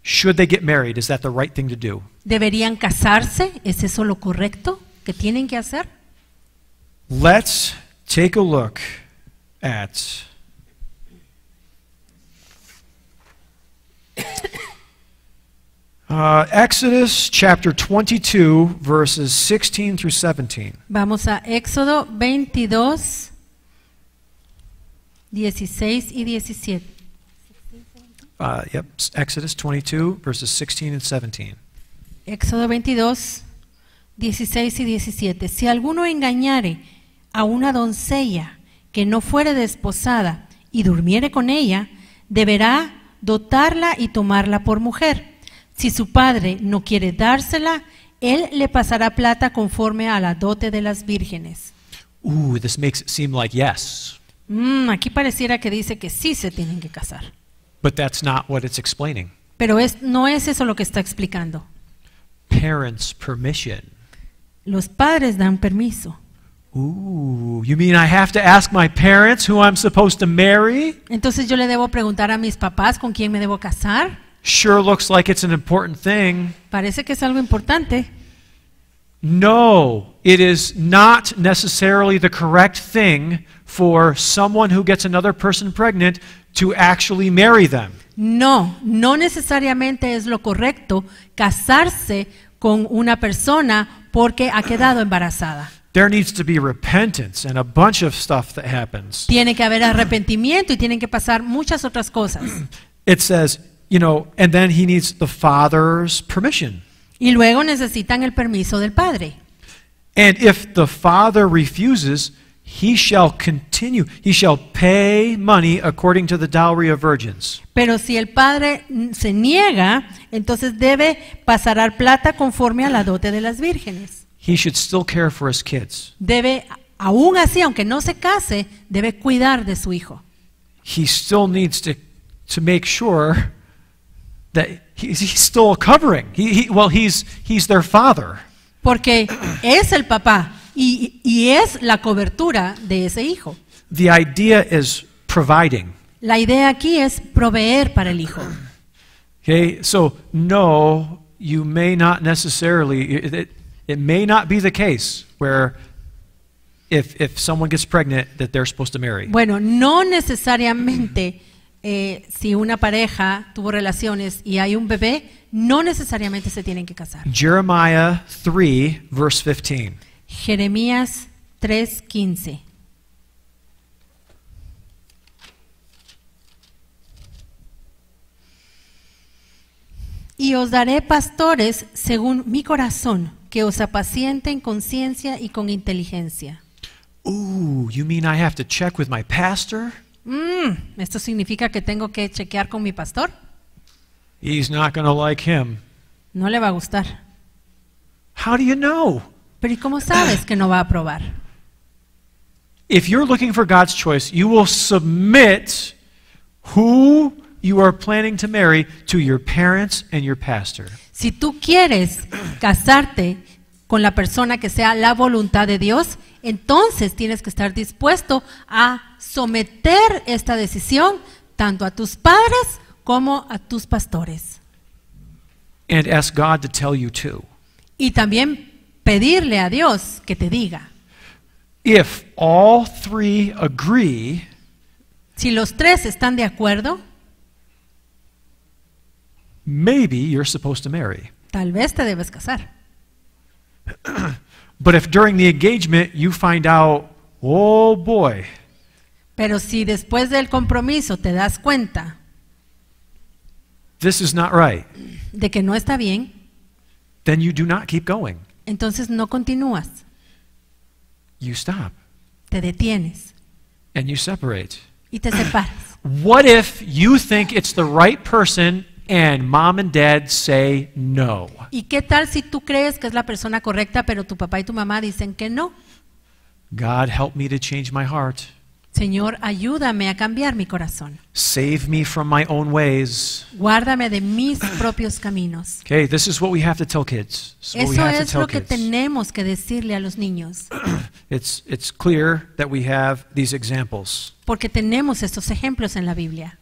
should they get married? Is that the right thing to do? ¿deberían casarse? ¿Es eso lo correcto que tienen que hacer? Let's take a look at Exodus chapter 22, verses 16 through 17. Vamos a Éxodo 22, 16 y 17. Yep, Exodus 22, verses 16 and 17. Éxodo 22, 16 y 17. Si alguno engañare a una doncella que no fuere desposada y durmiere con ella, deberá dotarla y tomarla por mujer. Si su padre no quiere dársela, él le pasará plata conforme a la dote de las vírgenes. Ooh, this makes it seem like yes, Aquí pareciera que dice que sí se tienen que casar. but that's not what it's explaining. Pero no es eso lo que está explicando. Parents' permission. Los padres dan permiso. Ooh, you mean I have to ask my parents who I'm supposed to marry? Entonces yo le debo preguntar a mis papás con quién me debo casar. Sure looks like it's an important thing. Parece que es algo importante. No, it is not necessarily the correct thing for someone who gets another person pregnant to actually marry them. No necesariamente es lo correcto casarse con una persona porque ha quedado embarazada. There needs to be repentance and a bunch of stuff that happens. Tiene que haber arrepentimiento y tienen que pasar muchas otras cosas. It says, and then he needs the father's permission. Y luego necesitan el permiso del padre. And if the father refuses, he shall pay money according to the dowry of virgins. Pero si el padre se niega, entonces debe pasar plata conforme a la dote de las vírgenes. He should still care for his kids. Debe, aún así, aunque no se case, debe cuidar de su hijo. He still needs to make sure that he's still covering. He's their father. Porque es el papá y es la cobertura de ese hijo. The idea is providing. La idea aquí es proveer para el hijo. Okay, so no, you may not necessarily, it may not be the case where if someone gets pregnant that they're supposed to marry. Bueno, no necesariamente si una pareja tuvo relaciones y hay un bebé, no necesariamente se tienen que casar. Jeremiah 3, verse 15. Jeremías 3:15. Y os daré pastores según mi corazón, que os apacienten con ciencia y con inteligencia. Ooh, you mean I have to check with my pastor? ¿Esto significa que tengo que chequear con mi pastor? He's not going to like him. No le va a gustar. How do you know? Pero ¿y cómo sabes que no va a aprobar? If you're looking for God's choice, you will submit who you are planning to marry to your parents and your pastor. Si tú quieres casarte con la persona que sea la voluntad de Dios, entonces tienes que estar dispuesto a someter esta decisión tanto a tus padres como a tus pastores. And ask God to tell you too. Y también pedirle a Dios que te diga. If all three agree, Si los tres están de acuerdo, maybe you're supposed to marry. tal vez te debes casar. But if during the engagement you find out, oh boy, Pero si después del compromiso te das cuenta this is not right, de que no está bien, then you do not keep going. entonces no continúas, You stop te detienes and you separate. y te separas. What if you think it's the right person and mom and dad say no? ¿Y qué tal si tú crees que es la persona correcta, pero tu papá y tu mamá dicen que no? God, help me to change my heart. Señor, ayúdame a cambiar mi corazón. Save me from my own ways. Guárdame de mis propios caminos. Okay, this is what we have to tell kids. This is what we Eso have to es tell lo que kids. tenemos que decirle a los niños, It's clear that we have these examples. porque tenemos estos ejemplos en la Biblia.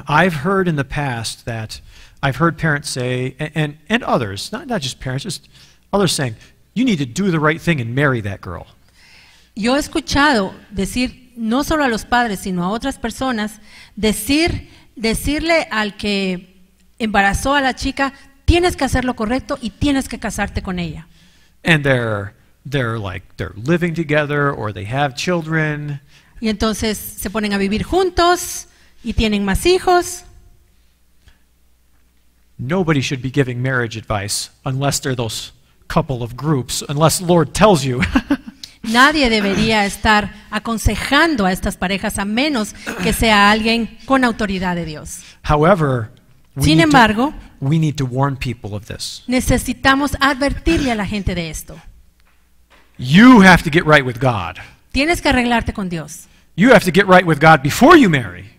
I've heard in the past that I've heard parents say, and others, not just parents, just others saying, you need to do the right thing and marry that girl. Yo he escuchado decir, no solo a los padres, sino a otras personas, decirle al que embarazó a la chica, tienes que hacer lo correcto y tienes que casarte con ella. And they're living together or they have children. Y entonces se ponen a vivir juntos y tienen más hijos. Nobody should be giving marriage advice unless they're those couple of groups, unless the Lord tells you. Nadie debería estar aconsejando a estas parejas a menos que sea alguien con autoridad de Dios. However, Sin embargo, we need to warn people of this. necesitamos advertirle a la gente de esto. You have to get right with God. Tienes que arreglarte con Dios. You have to get right with God before you marry.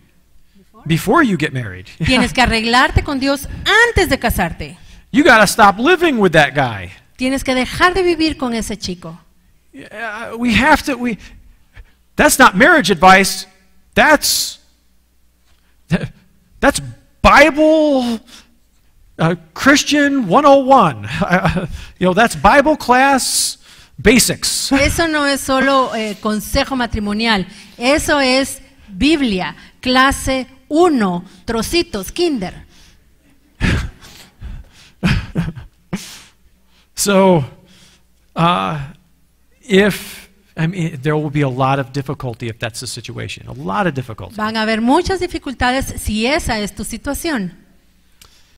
Before you get married. Tienes que arreglarte con Dios antes de casarte. You got to stop living with that guy. Tienes que dejar de vivir con ese chico. That's not marriage advice. That's Bible Christian 101. That's Bible class basics. Eso no es solo consejo matrimonial. Eso es Biblia, clase 1, trocitos, kinder. So, there will be a lot of difficulty if that's the situation. A lot of difficulty. Van a haber muchas dificultades si esa es tu situación.